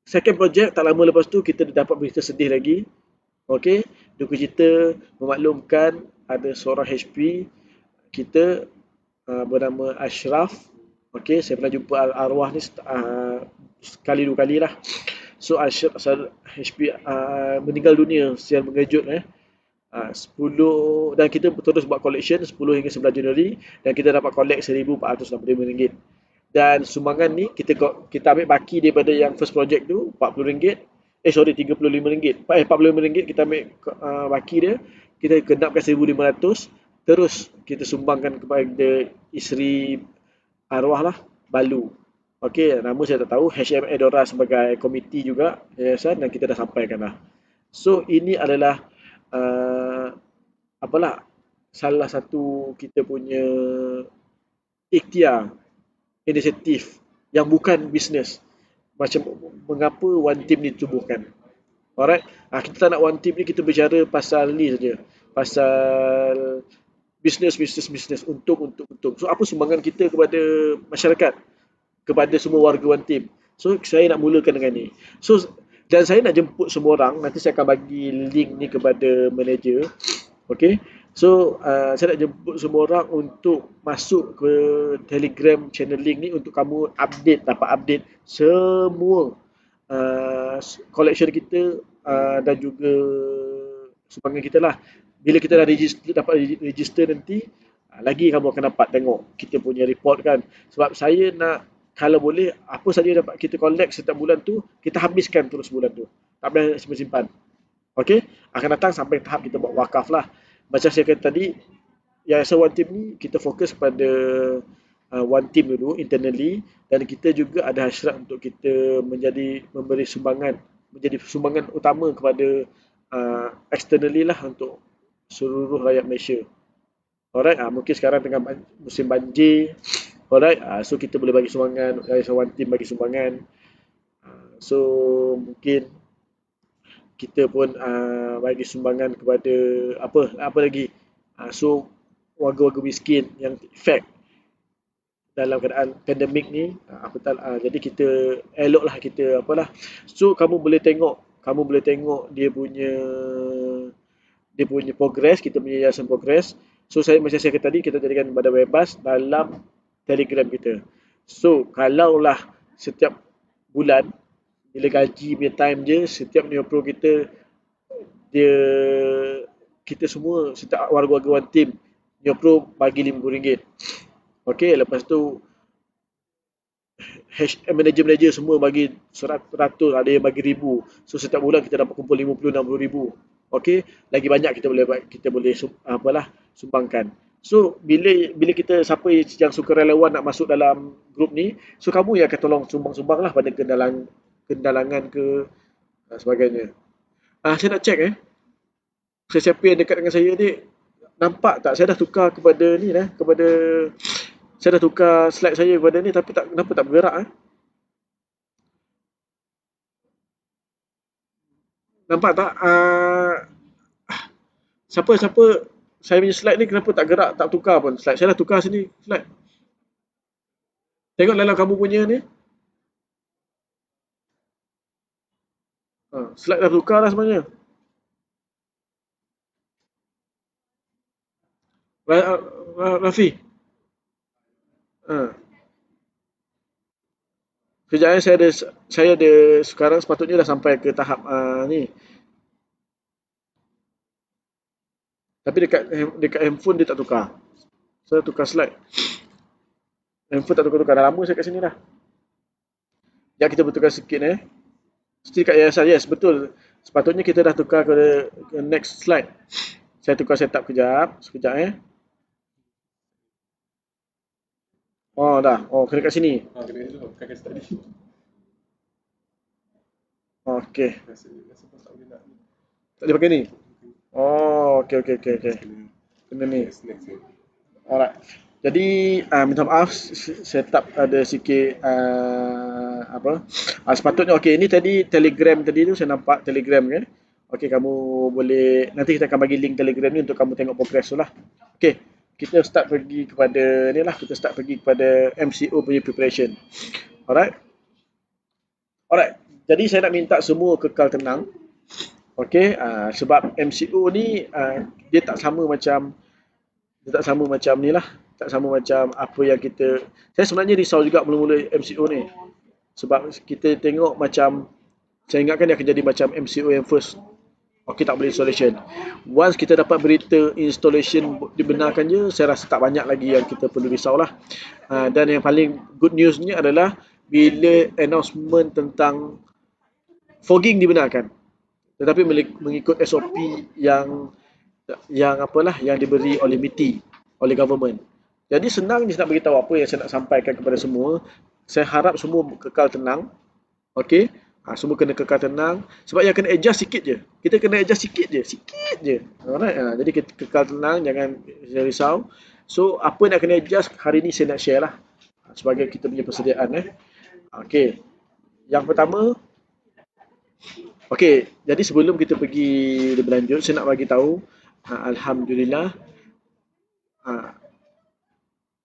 second project tak lama lepas tu kita dapat berita sedih lagi. Okey, duka cita memaklumkan ada seorang HP kita bernama Ashraf. Okey, saya pernah jumpa arwah ni sekali dua kali lah. So Ashraf HP meninggal dunia secara mengejut 10, dan kita terus buat collection 10 hingga 11 Januari, dan kita dapat collect RM1,485. Dan sumbangan ni kita ambil baki daripada yang first project tu RM40. RM35. RM45 kita ambil baki dia, kita kenapkan RM1,500, terus kita sumbangkan kepada isteri arwah lah, Balu. Okey, nama saya tak tahu, HM Edora sebagai komiti juga yayasan, dan kita dah sampaikan lah. So ini adalah salah satu kita punya ikhtiar, inisiatif yang bukan bisnes. Macam mengapa One Team ditubuhkan. Alright. Kita tak nak one team ni kita bicara pasal ni saja. Pasal bisnes. Untung. So apa sumbangan kita kepada masyarakat, kepada semua warga one team. So saya nak mulakan dengan ni. So dan saya nak jemput semua orang. Nanti saya akan bagi link ni kepada manager. Okay. So saya nak jemput semua orang untuk masuk ke Telegram channel link ni untuk kamu dapat update semua collection kita dan juga sumbangan kita lah. Bila kita dah dapat register nanti, lagi kamu akan dapat tengok kita punya report kan. Sebab saya nak, kalau boleh, apa saja dapat kita collect setiap bulan tu, kita habiskan terus bulan tu. Tak payah simpan-simpan. Okey? Akan datang sampai tahap kita buat wakaf lah. Macam saya kata tadi, Yayasan One Team ni kita fokus pada One Team dulu internally, dan kita juga ada hasrat untuk kita memberi sumbangan, menjadi sumbangan utama kepada externally lah untuk seluruh rakyat Malaysia. Alright, mungkin sekarang tengah musim banjir. Alright, so kita boleh bagi sumbangan, Yayasan One Team bagi sumbangan. So mungkin kita pun bagi sumbangan kepada apa lagi. So warga-warga miskin yang efek dalam keadaan pandemik ni, jadi kita eloklah kita apalah. So kamu boleh tengok dia punya progress, kita punya yayasan progress. So macam saya kata tadi, kita jadikan badan bebas dalam Telegram kita. So kalaulah setiap bulan bila gaji punya time je, setiap Neo Pro kita dia kita semua setiap warga-warga One Team Neo Pro bagi RM50. Okey, lepas tu manager-manager semua bagi 100, ada yang bagi 1000. So setiap bulan kita dapat kumpul 50-60 ribu. Okey, lagi banyak kita boleh sumbangkan. So bila kita, siapa yang sukarelawan nak masuk dalam grup ni, so kamu yang akan tolong sumbang-sumbang lah pada kendalangan ke sebagainya. Saya nak check siapa yang dekat dengan saya ni, nampak tak saya dah tukar kepada ni saya dah tukar slide saya kepada ni, tapi kenapa tak bergerak Nampak tak? Siapa saya punya slide ni kenapa tak gerak, tak tukar pun slide. Saya dah tukar sini slide. Tengok dalam kamu punya ni. Slide dah tukar dah sebenarnya. Rafi. Kejap saya ada sekarang sepatutnya dah sampai ke tahap ni. Tapi dekat handphone dia tak tukar. Saya tukar slide. Handphone tak tukar-tukar. Dah lama saya kat sini dah. Ya, kita bertukar sikit Mesti dekat yayasan. Yes, betul. Sepatutnya kita dah tukar ke next slide. Saya tukar setup kejap. Sekejap Oh, dah. Oh, kena kat sini. Kena tu kakak tadi. Okey. Rasa tak boleh nak ni. Tak boleh pakai ni? Oh, okey. Kena ni. Next. Alright. Jadi minta maaf, setup ada sikit sepatutnya okey. Ini tadi Telegram tadi tu saya nampak Telegram kan. Okey, kamu boleh, nanti kita akan bagi link Telegram ni untuk kamu tengok progress tu lah. Okey, kita start pergi kepada MCO punya preparation. Alright. Jadi saya nak minta semua kekal tenang. Okey, sebab MCO ni dia tak sama macam ni lah. Tak sama macam apa yang saya sebenarnya risau juga mula-mula MCO ni. Sebab kita tengok macam, saya ingatkan dia akan jadi macam MCO yang first. Okey, tak boleh installation. Once kita dapat berita installation dibenarkan je, saya rasa tak banyak lagi yang kita perlu risau lah. Dan yang paling good newsnya adalah bila announcement tentang fogging dibenarkan. Tetapi mengikut SOP yang diberi oleh MITI, oleh government. Jadi senang je nak beritahu apa yang saya nak sampaikan kepada semua. Saya harap semua kekal tenang. Okey? Semua kena kekal tenang. Sebab yang kena adjust sikit je. Kita kena adjust sikit je. Alright? Jadi kita kekal tenang, jangan risau. So, apa yang kena adjust hari ni saya nak share lah. Sebagai kita punya persediaan. Okey. Yang pertama, Okey, jadi sebelum kita pergi lebih lanjut, saya nak bagi tahu, alhamdulillah, ah,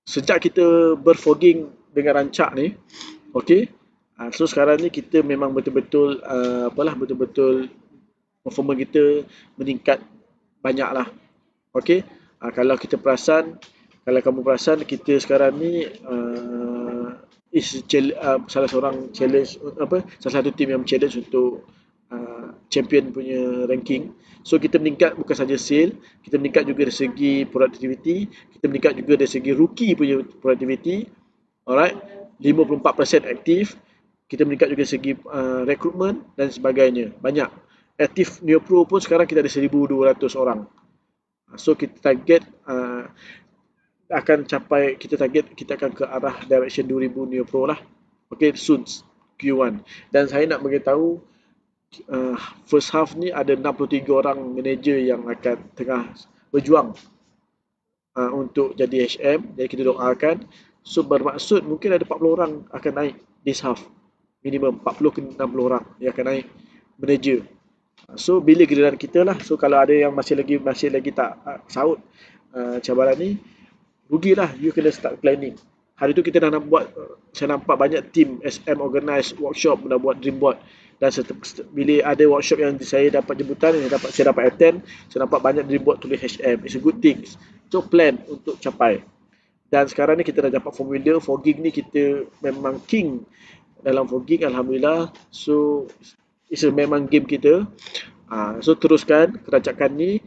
sejak kita berfogging dengan rancak ni, okey, so sekarang ni kita memang betul-betul betul-betul performa kita meningkat banyak lah. Okey, kalau kita perasan, kalau kamu perasan kita sekarang ni salah seorang challenge salah satu tim yang challenge untuk champion punya ranking. So kita meningkat bukan saja sale, kita meningkat juga dari segi productivity, kita meningkat juga dari segi rookie punya productivity. Alright, 54% aktif. Kita meningkat juga dari segi recruitment dan sebagainya. Banyak. Aktif Neo Pro pun sekarang kita ada 1,200 orang. So kita target kita target kita akan ke arah direction 2,000 Neo Pro lah. Okay, soon Q1. Dan saya nak beritahu first half ni ada 63 orang manager yang akan tengah berjuang untuk jadi HM. Jadi kita doakan. So bermaksud mungkin ada 40 orang akan naik this half. Minimum 40 ke 60 orang yang akan naik manager. So bila giliran kita lah. So kalau ada yang masih lagi tak saut cabaran ni, rugilah, you kena start planning. Hari tu kita dah nak buat, saya nampak banyak team SM organize workshop, dah buat dream board. Dan bila ada workshop yang saya dapat jemputan, saya dapat attend, saya nampak banyak dream board tulis HM. It's a good thing. So plan untuk capai. Dan sekarang ni kita dah dapat formula fogging ni, kita memang king dalam fogging, alhamdulillah. So memang game kita. So teruskan kerancakan ni.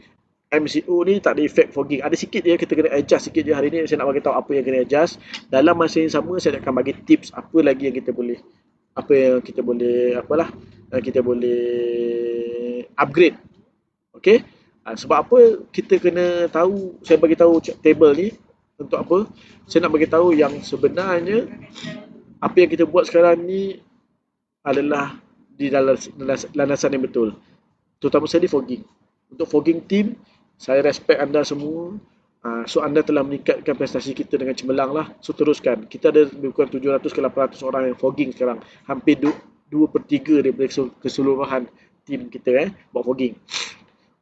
MCO ni tak ada efek fogging. Ada sikit je, kita kena adjust sikit je. Hari ni saya nak bagi tahu apa yang kena adjust. Dalam masa yang sama saya akan bagi tips apa lagi yang kita boleh upgrade. Okey? Sebab apa kita kena tahu, saya bagi tahu table ni untuk apa? Saya nak bagi tahu yang sebenarnya apa yang kita buat sekarang ni adalah di dalam landasan yang betul. Terutama sekali fogging. Untuk fogging team, saya respect anda semua. So anda telah meningkatkan prestasi kita dengan cemerlang lah. So teruskan. Kita ada lebih kurang 700 ke 800 orang yang fogging sekarang. Hampir 2/3 daripada keseluruhan team kita buat fogging.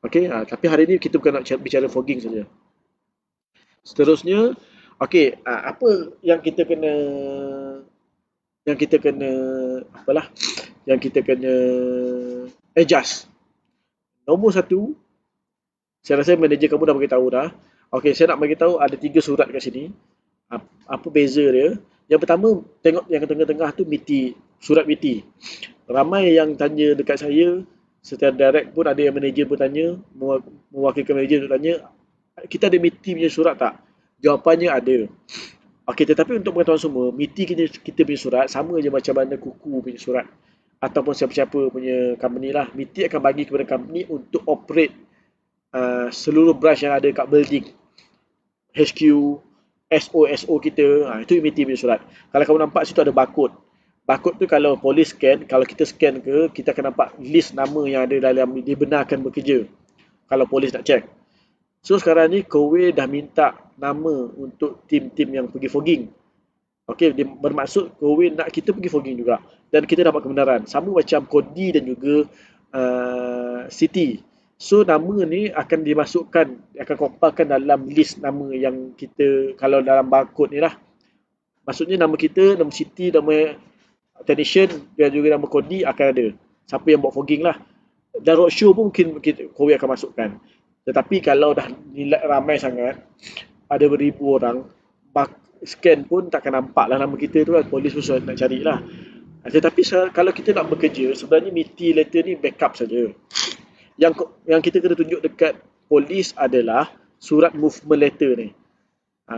Okay, tapi hari ni kita bukan nak bicara fogging saja. Seterusnya, okay, apa yang kita kena adjust. Nombor satu, saya rasa manager kamu dah beritahu dah. Okey, saya nak beritahu ada 3 surat kat sini. Apa beza dia? Yang pertama, tengok yang tengah-tengah tu MITI, surat MITI. Ramai yang tanya dekat saya, secara direct pun ada yang manager pun tanya, mewakilkan manager tu tanya, kita ada MITI punya surat tak? Jawapannya ada. Okey, tetapi untuk pengetahuan semua, MITI kita punya surat sama je macam mana kuku punya surat ataupun siapa-siapa punya company lah. MITI akan bagi kepada company untuk operate seluruh branch yang ada kat building, HQ, SO kita, itu MITI punya surat. Kalau kamu nampak situ ada barcode. Barcode tu kalau polis scan, kalau kita scan ke, kita akan nampak list nama yang ada dalam dibenarkan bekerja. Kalau polis nak check. So sekarang ni Kowe dah minta nama untuk tim-tim yang pergi fogging. Okey, bermaksud Kowe nak kita pergi fogging juga. Dan kita dapat kebenaran. Sama macam Kodi dan juga Siti. So nama ni akan dimasukkan, akan kompilkan dalam list nama yang kita, kalau dalam barcode ni lah. Maksudnya nama kita, nama Siti, nama technician dan juga nama Kodi akan ada. Siapa yang buat fogging lah. Dan roadshow pun mungkin Kowe akan masukkan. Tetapi kalau dah nilai ramai sangat, ada beribu orang, scan pun takkan nampak lah nama kita tu kan. Polis pun nak cari lah. Tetapi kalau kita nak bekerja, sebenarnya MITI letter ni backup saja. Yang kita kena tunjuk dekat polis adalah surat movement letter ni.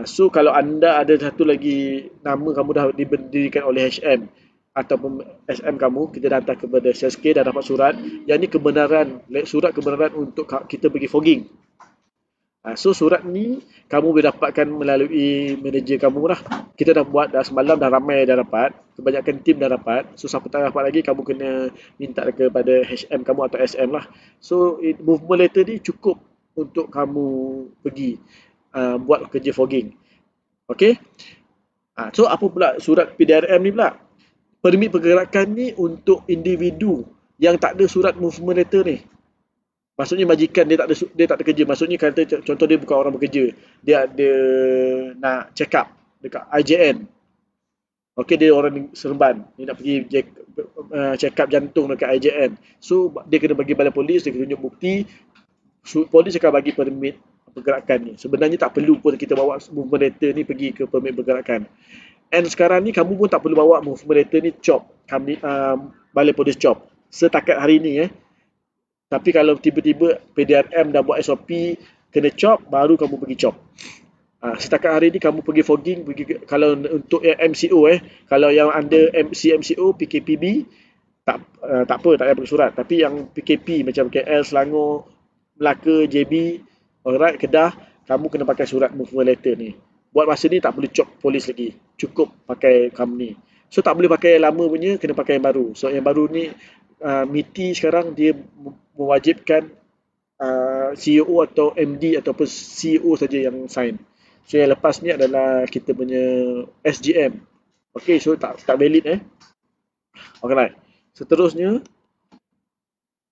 So kalau anda ada satu lagi nama kamu dah diberikan oleh HM ataupun SM kamu, kita datang kepada SSK dah dapat surat. Yang ni surat kebenaran untuk kita pergi fogging. So surat ni kamu boleh dapatkan melalui manager kamu lah. Kita dah buat dah semalam, dah ramai dah dapat. Kebanyakan tim dah dapat. So siapa tak dapat lagi, kamu kena minta kepada HM kamu atau SM lah. So movement letter ni cukup untuk kamu pergi buat kerja fogging. Okay. So apa pula surat PDRM ni pula? Permit pergerakan ni untuk individu yang tak ada surat movement letter ni. Maksudnya majikan dia tak ada kerja. Maksudnya kata contoh dia bukan orang bekerja. Dia ada nak check up dekat IJN. Okey, dia orang Seremban. Dia nak pergi check up jantung dekat IJN. So dia kena bagi balai polis, dia kena tunjuk bukti. Polis akan bagi permit pergerakan ni. Sebenarnya tak perlu pun kita bawa movement letter ni pergi ke permit pergerakan. And sekarang ni kamu pun tak perlu bawa movement letter ni COP. Kami balai polis COP. Setakat hari ni Tapi kalau tiba-tiba PDRM dah buat SOP kena COP, baru kamu pergi COP. Setakat hari ni kamu pergi fogging, kalau untuk MCO kalau yang under MCO, PKPB tak apa, tak payah pergi surat. Tapi yang PKP macam KL, Selangor, Melaka, JB, alright, Kedah, kamu kena pakai surat movement letter ni. Buat masa ni tak perlu COP polis lagi. Cukup pakai company. So tak boleh pakai yang lama punya, kena pakai yang baru. So yang baru ni MITI sekarang dia mewajibkan CEO atau MD ataupun CEO saja yang sign. So yang lepas ni adalah kita punya SGM. Okay, so tak valid Alright. Seterusnya,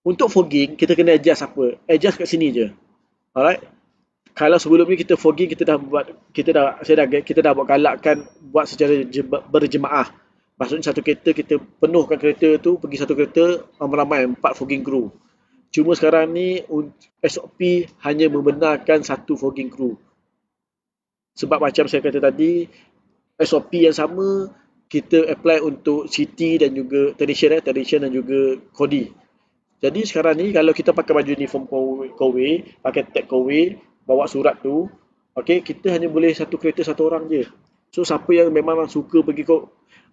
untuk fogging kita kena adjust apa? Adjust kat sini je. Alright. Kalau sebelum ni kita fogging kita dah buat galakkan buat secara berjemaah. Maksudnya satu kereta kita penuhkan kereta tu, pergi satu kereta ramai-ramai 4 fogging crew. Cuma sekarang ni SOP hanya membenarkan satu fogging crew. Sebab macam saya kata tadi, SOP yang sama kita apply untuk city dan juga technician dan juga Kodi. Jadi sekarang ni kalau kita pakai baju uniform Kowe, pakai tag Kowe, bawa surat tu, okey, kita hanya boleh satu kereta satu orang je. So siapa yang memang suka pergi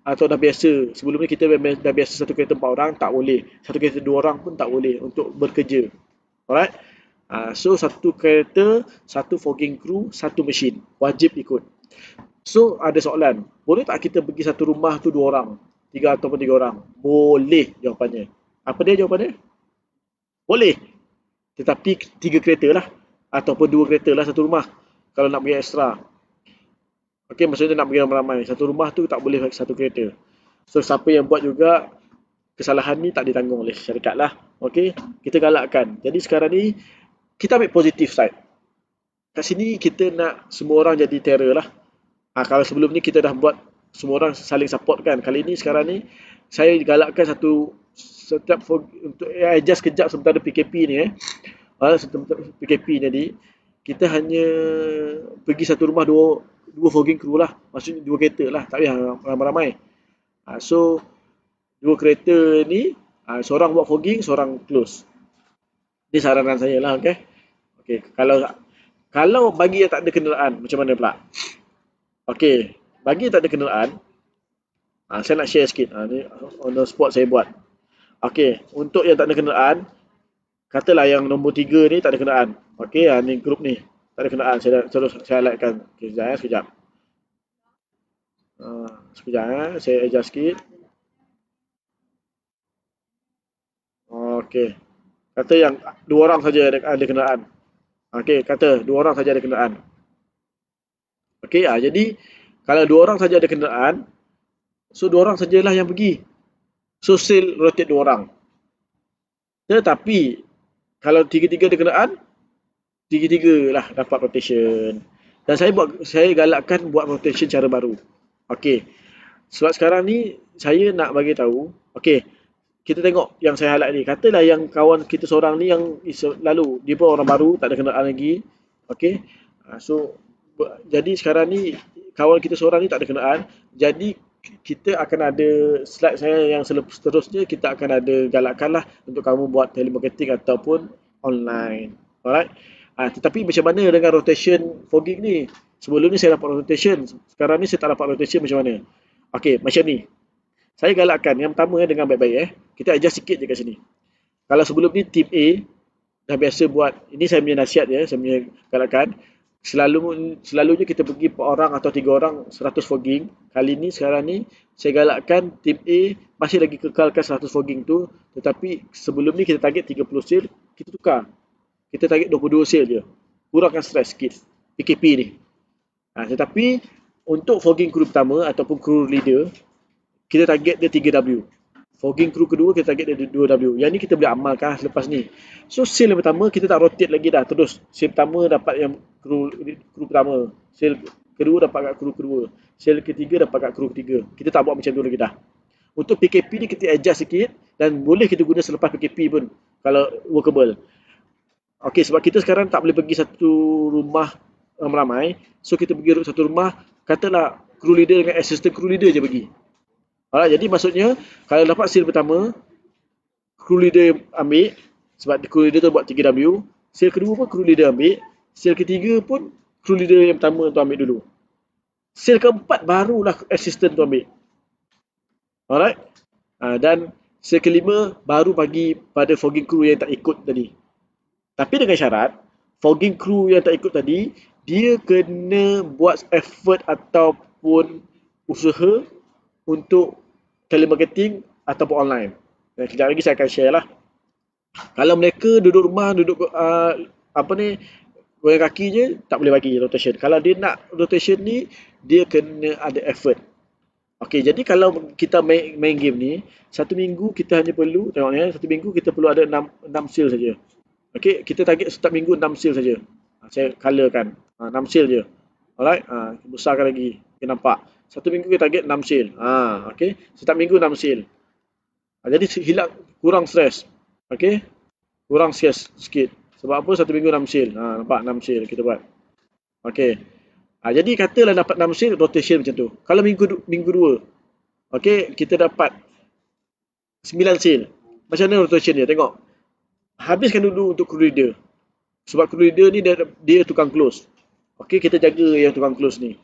atau dah biasa, sebelum ni kita dah biasa satu kereta 4 orang, tak boleh. Satu kereta 2 orang pun tak boleh untuk bekerja. Alright? So satu kereta, satu fogging crew, satu mesin. Wajib ikut. So ada soalan, boleh tak kita pergi satu rumah tu 2 orang? 3 ataupun 3 orang? Boleh jawapannya. Apa dia jawapannya? Boleh. Tetapi 3 kereta lah. Ataupun 2 kereta lah satu rumah. Kalau nak pergi extra. Okey, maksudnya nak pergi ramai-ramai. Satu rumah tu tak boleh satu kereta. So, siapa yang buat juga kesalahan ni tak ditanggung oleh syarikat lah. Okey, kita galakkan. Jadi sekarang ni, kita ambil positive side. Kat sini kita nak semua orang jadi terror lah. Kalau sebelum ni kita dah buat semua orang saling support kan. Kali ni sekarang ni, saya galakkan setiap untuk adjust kejap sementara PKP ni PKP ni kita hanya pergi satu rumah dua fogging crew lah, maksudnya 2 kereta lah, tak payah ramai-ramai. So 2 kereta ni seorang buat fogging, seorang close. Ini saranan saya lah. Okay. Kalau bagi yang tak ada kenderaan macam mana pula? Okay, bagi yang tak ada kenderaan, saya nak share sikit. Ni on the spot saya buat. Okay, untuk yang tak ada kenderaan, katalah yang nombor 3 ni tak ada kenderaan. Okey, ni grup ni tak ada kenderaan. Saya highlightkan. Okay, sekejap. Saya adjust sikit. Okey. Kata yang 2 orang saja ada kenderaan. Okey, kata 2 orang saja ada kenderaan. Okey, jadi kalau 2 orang saja ada kenderaan, so 2 orang sajalah yang pergi. So sale rotate 2 orang. Tetapi kalau 3-3 ada kenderaan, 3-3 lah dapat rotation. Dan saya galakkan buat rotation cara baru. Okey. Sebab sekarang ni saya nak bagi tahu, okey, kita tengok yang saya highlight ni. Katalah yang kawan kita seorang ni yang lalu dia pun orang baru, tak ada kenderaan lagi. Okey. So jadi sekarang ni kawan kita seorang ni tak ada kenderaan. Jadi kita akan ada slide saya yang seterusnya, kita akan ada galakkan lah untuk kamu buat telemarketing ataupun online. Alright. Tetapi macam mana dengan rotation fogging ni? Sebelum ni saya dapat rotation, sekarang ni saya tak dapat rotation, macam mana? Okey, macam ni. Saya galakkan yang pertama dengan baik-baik kita adjust sikit je kat sini. Kalau sebelum ni team A dah biasa buat, ini saya punya nasihat saya punya galakkan. Selalunya kita pergi 4 orang atau 3 orang 100 fogging. Kali ni sekarang ni saya galakkan team A masih lagi kekalkan 100 fogging tu, tetapi sebelum ni kita target 30 sale, kita tukar. Kita target 22 sale je. Kurangkan stres sikit PKP ni. Tetapi untuk fogging crew pertama ataupun crew leader, kita target dia 3W. Fogging crew kedua kita target dia 2W. Yang ni kita boleh amalkan selepas ni. So sale yang pertama kita tak rotate lagi dah terus. Sale pertama dapat yang crew pertama. Sale kedua dapat kat crew kedua. Sale ketiga dapat kat crew ketiga. Kita tak buat macam tu lagi dah. Untuk PKP ni kita adjust sikit dan boleh kita guna selepas PKP pun kalau workable. Okey, sebab kita sekarang tak boleh pergi satu rumah ramai. So kita pergi satu rumah, katalah crew leader dengan assistant crew leader je pergi. Alright, jadi maksudnya kalau dapat sale pertama, crew leader ambil sebab crew leader tu buat 3W. Sale kedua pun crew leader ambil. Sale ketiga pun crew leader yang pertama tu ambil dulu. Sale keempat barulah assistant tu ambil. Alright. Dan sale kelima baru bagi pada fogging crew yang tak ikut tadi. Tapi dengan syarat, fogging crew yang tak ikut tadi, dia kena buat effort ataupun usaha untuk telemarketing ataupun online. Dan kejap lagi saya akan share lah. Kalau mereka duduk rumah, duduk goyang kaki je, tak boleh bagi rotation. Kalau dia nak rotation ni, dia kena ada effort. Okey, jadi kalau kita main game ni, satu minggu kita hanya perlu, tengok ya, satu minggu kita perlu ada 6 sale saja. Okey, kita target setiap minggu 6 sale saja. Saya colorkan. 6 sale je. Alright, besarkan lagi. Kita nampak. Satu minggu kita target 6 sale. Okey, setiap minggu 6 sale. Jadi hilang, kurang stres. Okey, kurang stres sikit. Sebab apa? Satu minggu 6 sale. Nampak 6 sale kita buat. Okey. Jadi katalah dapat 6 sale, rotation macam tu. Kalau minggu 2, okey, kita dapat 9 sale. Macam mana rotation dia? Tengok. Habiskan dulu untuk crew leader. Sebab crew leader ni dia tukang close. Okey, kita jaga yang tukang close ni.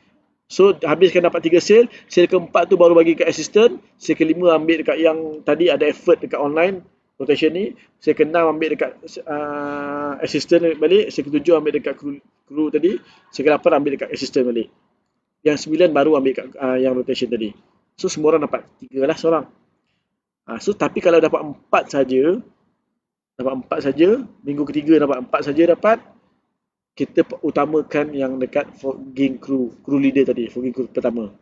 So, habiskan dapat 3 sale. Sale keempat tu baru bagi kat assistant. Sale kelima ambil dekat yang tadi ada effort dekat online rotation ni. Sale keenam ambil dekat assistant balik. Sale ketujuh ambil dekat crew tadi. Sale ke-8 ambil dekat assistant balik. Yang 9 baru ambil kat yang rotation tadi. So, semua orang dapat 3 lah seorang. So, tapi kalau dapat 4 saja, minggu ketiga dapat 4 saja dapat, kita utamakan yang dekat fogging crew leader tadi, fogging crew pertama.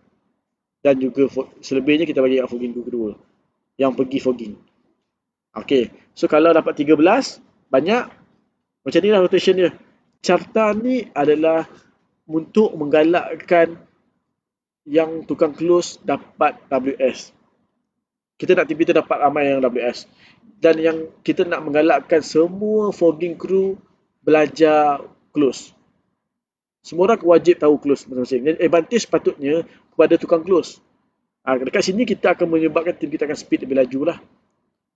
Dan juga selebihnya kita bagi kat fogging crew kedua yang pergi fogging. Okey, so kalau dapat 13, banyak. Macam ni lah rotation dia. Carta ni adalah untuk menggalakkan yang tukang close dapat WS. Kita nak tim kita dapat ramai yang WS. Dan yang kita nak menggalakkan semua fogging crew belajar close. Semua orang wajib tahu close masing-masing. Dan advantage patutnya kepada tukang close. Dekat sini kita akan menyebabkan tim kita akan speed lebih laju lah.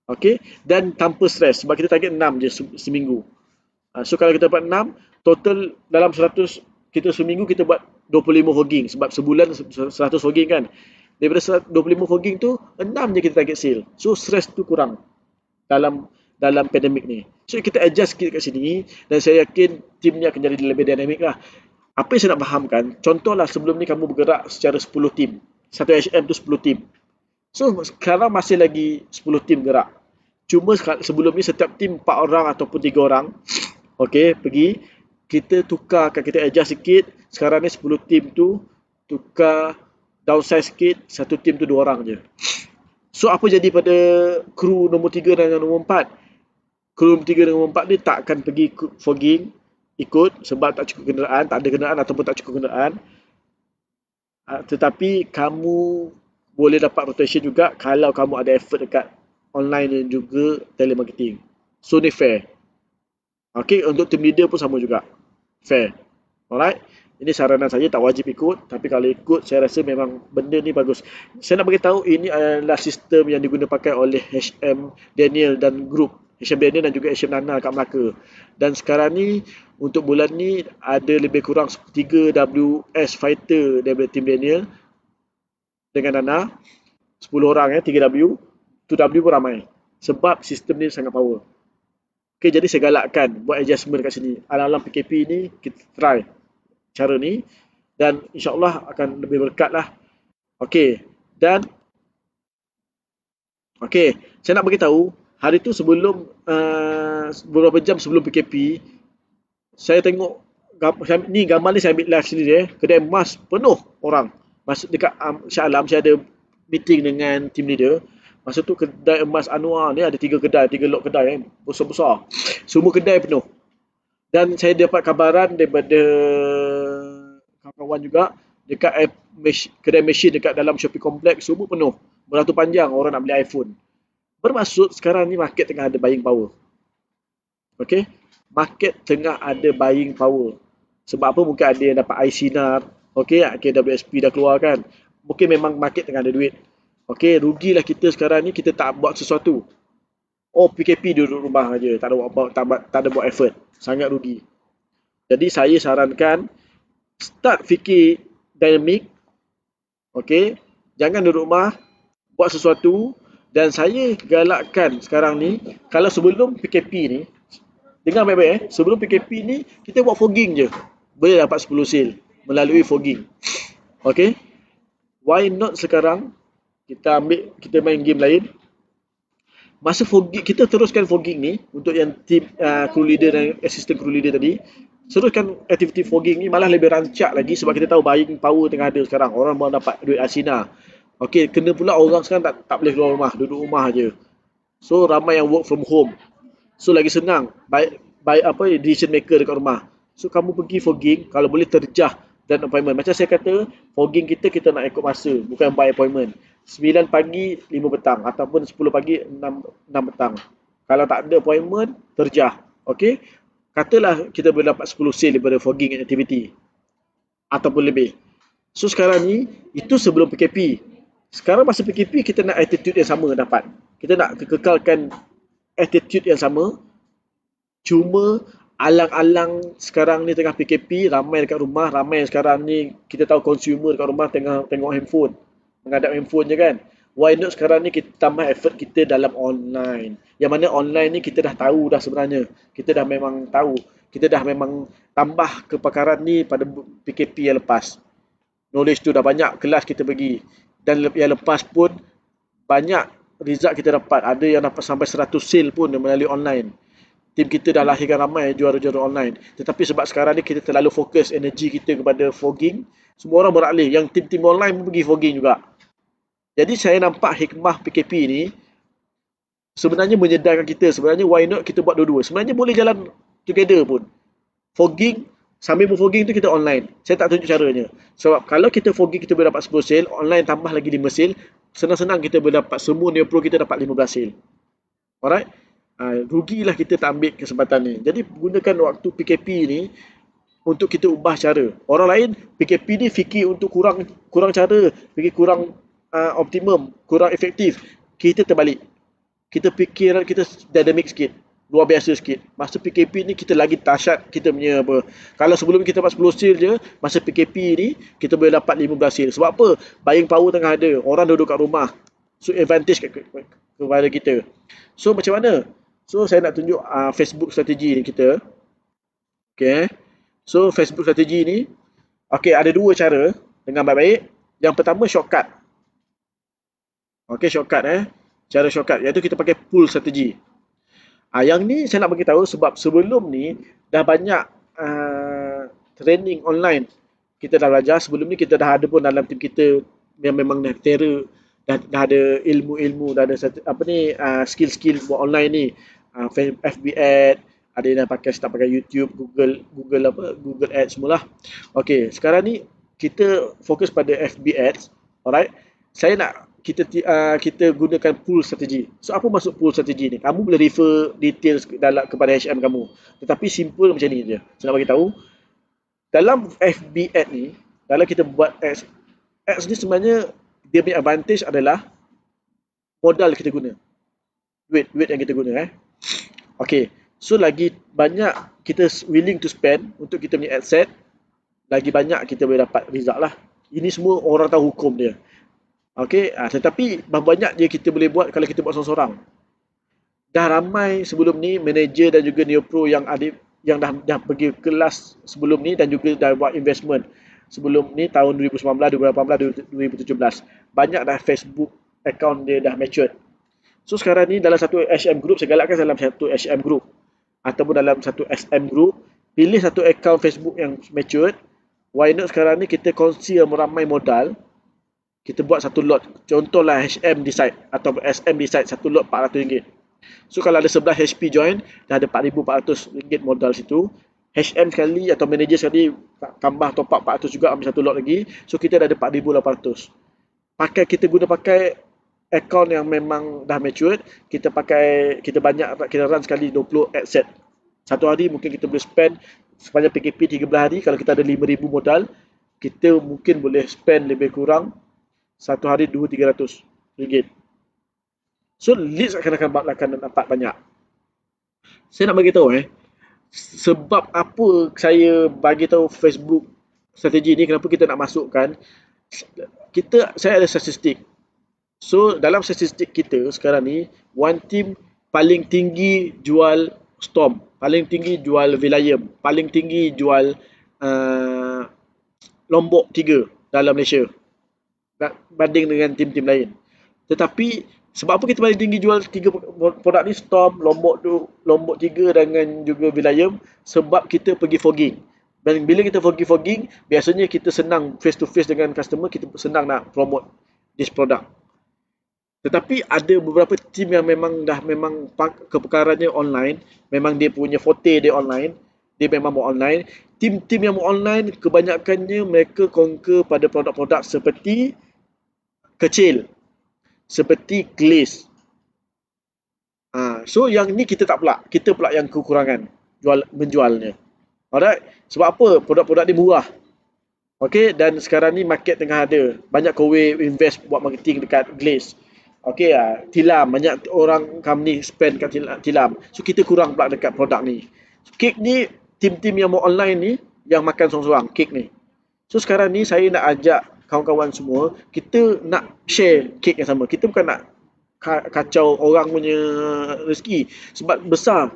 Okey, dan tanpa stres sebab kita target 6 je seminggu. So kalau kita dapat 6, total dalam 100 kita seminggu kita buat 25 fogging sebab sebulan 100 fogging kan. Daripada 25 fogging tu 6 je kita target sale. So stres tu kurang dalam pandemik ni. So kita adjust sikit kat sini dan saya yakin tim ni akan jadi lebih dinamik lah. Apa yang saya nak fahamkan, contohlah sebelum ni kamu bergerak secara 10 tim. Satu HM tu 10 tim. So sekarang masih lagi 10 tim gerak. Cuma sebelum ni setiap tim 4 orang ataupun 3 orang. Okey, pergi. Kita tukarkan, kita adjust sikit. Sekarang ni 10 tim tu tukar downsize sikit. Satu tim tu 2 orang je. So apa jadi pada kru nombor 3 dan nombor 4? Kru nombor 3 dan nombor 4 ni tak akan pergi fogging ikut sebab tak cukup kenderaan, tak ada kenderaan ataupun tak cukup kenderaan. Tetapi kamu boleh dapat rotation juga kalau kamu ada effort dekat online dan juga telemarketing. So ni fair. Okey, untuk team leader pun sama juga. Fair. Alright. Ini saranan saya, tak wajib ikut. Tapi kalau ikut, saya rasa memang benda ni bagus. Saya nak beritahu ini adalah sistem yang digunakan pakai oleh HM Daniel dan grup. HM Daniel dan juga HM Nana kat Melaka. Dan sekarang ni, untuk bulan ni, ada lebih kurang 3 WS fighter daripada tim Daniel dengan Nana. 10 orang 3W. 2W pun ramai. Sebab sistem ni sangat power. Okay, jadi saya galakkan buat adjustment kat sini. Alam-alam PKP ni, kita try cara ni. Dan insyaAllah akan lebih berkat lah. Okay, dan okay, saya nak beritahu, hari tu sebelum, beberapa jam sebelum PKP, saya tengok, ni gambar ni saya ambil live sendiri kedai emas penuh orang. Masuk dekat Shah Alam, saya ada meeting dengan team leader. Masa tu kedai emas Anwar ni ada 3 kedai, 3 lot kedai besar-besar. Semua kedai penuh. Dan saya dapat kabaran daripada kawan-kawan juga dekat kedai mesin dekat dalam shopping complex semua penuh. Beratur panjang orang nak beli iPhone. Bermaksud sekarang ni market tengah ada buying power. Okey? Market tengah ada buying power. Sebab apa? Mungkin ada yang dapat iSinar. Okey, KWSP dah keluar kan. Mungkin memang market tengah ada duit. Okey, rugilah kita sekarang ni kita tak buat sesuatu. Oh, PKP duduk rumah aja, tak ada buat effort. Sangat rugi. Jadi saya sarankan start fikir dynamic. Okey, jangan duduk rumah, buat sesuatu. Dan saya galakkan sekarang ni, kalau sebelum PKP ni, dengar baik-baik sebelum PKP ni kita buat fogging je. Boleh dapat 10 sale melalui fogging. Okey? Why not sekarang kita main game lain. Masa fogging kita teruskan fogging ni untuk yang team crew leader dan assistant crew leader tadi, teruskan aktiviti fogging ni malah lebih rancak lagi sebab kita tahu buying power tengah ada sekarang. Orang baru dapat duit asina. Okey, kena pula orang sekarang tak boleh keluar rumah, duduk rumah aje. So ramai yang work from home. So lagi senang decision maker dekat rumah. So kamu pergi fogging kalau boleh terjah dan appointment. Macam saya kata, fogging kita nak ikut masa, bukan by appointment. 9 pagi, 5 petang ataupun 10 pagi, 6 petang. Kalau tak ada appointment, terjah. Okey? Katalah kita boleh dapat 10 sale daripada fogging activity ataupun lebih. So sekarang ni itu sebelum PKP. Sekarang masa PKP kita nak attitude yang sama dapat. Kita nak kekalkan attitude yang sama. Cuma alang-alang sekarang ni tengah PKP, ramai dekat rumah, ramai sekarang ni kita tahu consumer dekat rumah tengok handphone, menghadap handphone je kan. Why not sekarang ni kita tambah effort kita dalam online. Yang mana online ni kita dah tahu dah sebenarnya. Kita dah memang tahu. Kita dah memang tambah kepakaran ni pada PKP yang lepas. Knowledge tu dah banyak kelas kita pergi. Dan yang lepas pun banyak result kita dapat. Ada yang dapat sampai 100 sale pun melalui online. Tim kita dah lahirkan ramai juara-juara online. Tetapi sebab sekarang ni kita terlalu fokus energi kita kepada fogging, semua orang beralih. Yang tim-tim online pun pergi fogging juga. Jadi saya nampak hikmah PKP ni sebenarnya menyedarkan kita. Sebenarnya why not kita buat dua-dua. Sebenarnya boleh jalan together pun. Fogging, sambil berfogging tu kita online. Saya tak tunjuk caranya. Sebab kalau kita fogging kita boleh dapat 10 sale, online tambah lagi 5 sale, senang-senang kita boleh dapat semua Neopro kita dapat 15 sale. Alright? Rugilah kita tak ambil kesempatan ni. Jadi gunakan waktu PKP ni untuk kita ubah cara. Orang lain PKP ni fikir untuk kurang cara, fikir kurang optimum, kurang efektif. Kita terbalik. Kita fikir kita dynamic sikit, luar biasa sikit. Masa PKP ni kita lagi dahsyat kita punya apa. Kalau sebelum kita dapat 10 sale je, masa PKP ni kita boleh dapat 15 sale. Sebab apa? Buying power tengah ada. Orang duduk kat rumah. So advantage kepada kita. So macam mana? So saya nak tunjuk Facebook strategi ni kita. Okay. So Facebook strategi ni, okay, ada dua cara. Dengar baik-baik. Yang pertama shortcut. Okay, shortcut cara shortcut, iaitu kita pakai pull strategi. Yang ni saya nak bagi tahu sebab sebelum ni dah banyak training online. Kita dah belajar, sebelum ni kita dah ada pun dalam tim kita yang memang dah terror, dah ada ilmu-ilmu, dah ada skill-skill buat online ni. FB Ad, ada yang start pakai YouTube, Google Ads semualah. Okey, sekarang ni kita fokus pada FB Ads. Alright. Saya nak kita gunakan pull strategi. So apa maksud pull strategi ni? Kamu boleh refer details kepada HM kamu. Tetapi simple macam ni je. Saya nak bagi tahu. Dalam FB Ad ni, kalau kita buat ads ni sebenarnya dia punya advantage adalah modal kita guna. Duit yang kita guna Okay, so lagi banyak kita willing to spend untuk kita punya ad set, lagi banyak kita boleh dapat result lah. Ini semua orang tahu hukum dia. Okay, tetapi banyak je kita boleh buat kalau kita buat seorang-seorang. Dah ramai sebelum ni manager dan juga Neopro yang dah pergi kelas sebelum ni dan juga dah buat investment. Sebelum ni tahun 2019, 2018, 2017. Banyak dah Facebook account dia dah matured. So sekarang ni dalam satu HM group, saya galakkan dalam satu HM group ataupun dalam satu SM group, pilih satu account Facebook yang matured. Why not sekarang ni kita kongsi ramai modal, Kita buat satu lot. Contohlah HM Decide atau SM Decide, satu lot RM400. So kalau ada 11 HP join, dah ada RM4,400 modal situ. HM sekali atau manager sekali tambah top up 400 juga, ambil satu lot lagi. So kita dah ada 4,800. Kita guna pakai account yang memang dah matured. Kita run sekali 20 ad set. Satu hari mungkin kita boleh spend sepanjang PKP 13 hari. Kalau kita ada 5,000 modal, kita mungkin boleh spend lebih kurang satu hari 200-300 ringgit. So leads akan dapat banyak. Saya nak bagi tahu sebab apa saya bagi tahu Facebook strategi ni, kenapa kita nak masukkan. Saya ada statistik. So dalam statistik kita sekarang ni, One Team paling tinggi jual Storm, paling tinggi jual Vilayem, paling tinggi jual Lombok 3 dalam Malaysia banding dengan tim-tim lain. Tetapi sebab apa kita paling tinggi jual 3 produk ni, Storm, Lombok 3 dengan juga Vilayem? Sebab kita pergi fogging. Dan bila kita fogging, biasanya kita senang face to face dengan customer, kita senang nak promote this product. Tetapi ada beberapa tim yang memang keperkarannya online, memang dia punya forte dia online, dia memang mau online. Tim-tim yang mau online, kebanyakannya mereka conquer pada produk-produk seperti kecil, seperti glaze. So yang ni kita tak pula, kita pula yang kekurangan menjualnya. Alright, sebab apa? Produk-produk ni murah. Okay, dan sekarang ni market tengah ada banyak kowe invest buat marketing dekat glaze. Okay, tilam, banyak orang company spend kat tilam. So kita kurang pula dekat produk ni. Kek ni, tim-tim yang mau online ni yang makan sorang-sorang kek ni. So sekarang ni saya nak ajak kawan-kawan semua, kita nak share kek yang sama. Kita bukan nak kacau orang punya rezeki, sebab besar,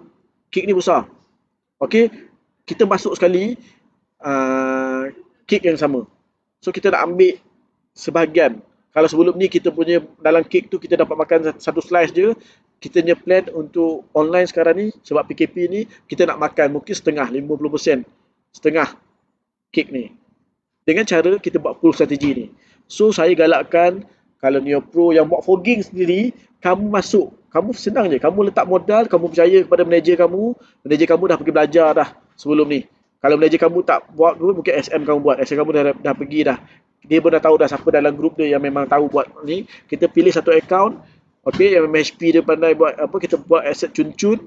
kek ni besar. Okay, kita masuk sekali kek yang sama. So kita nak ambil sebahagian. Kalau sebelum ni kita punya dalam kek tu kita dapat makan satu slice je, kita punya plan untuk online sekarang ni sebab PKP ni, kita nak makan mungkin setengah, 50%, setengah kek ni. Dengan cara kita buat full strategi ni. So saya galakkan, kalau Neo Pro yang buat fogging sendiri, kamu masuk, kamu senang je, kamu letak modal, kamu percaya kepada manager kamu dah pergi belajar dah sebelum ni. Kalau manager kamu tak buat dulu, mungkin SM kamu buat, SM kamu dah pergi dah. Dia pun dah tahu dah siapa dalam grup dia yang memang tahu buat ni. Kita pilih satu account, okay, yang MHP dia pandai buat apa, kita buat asset cun-cun.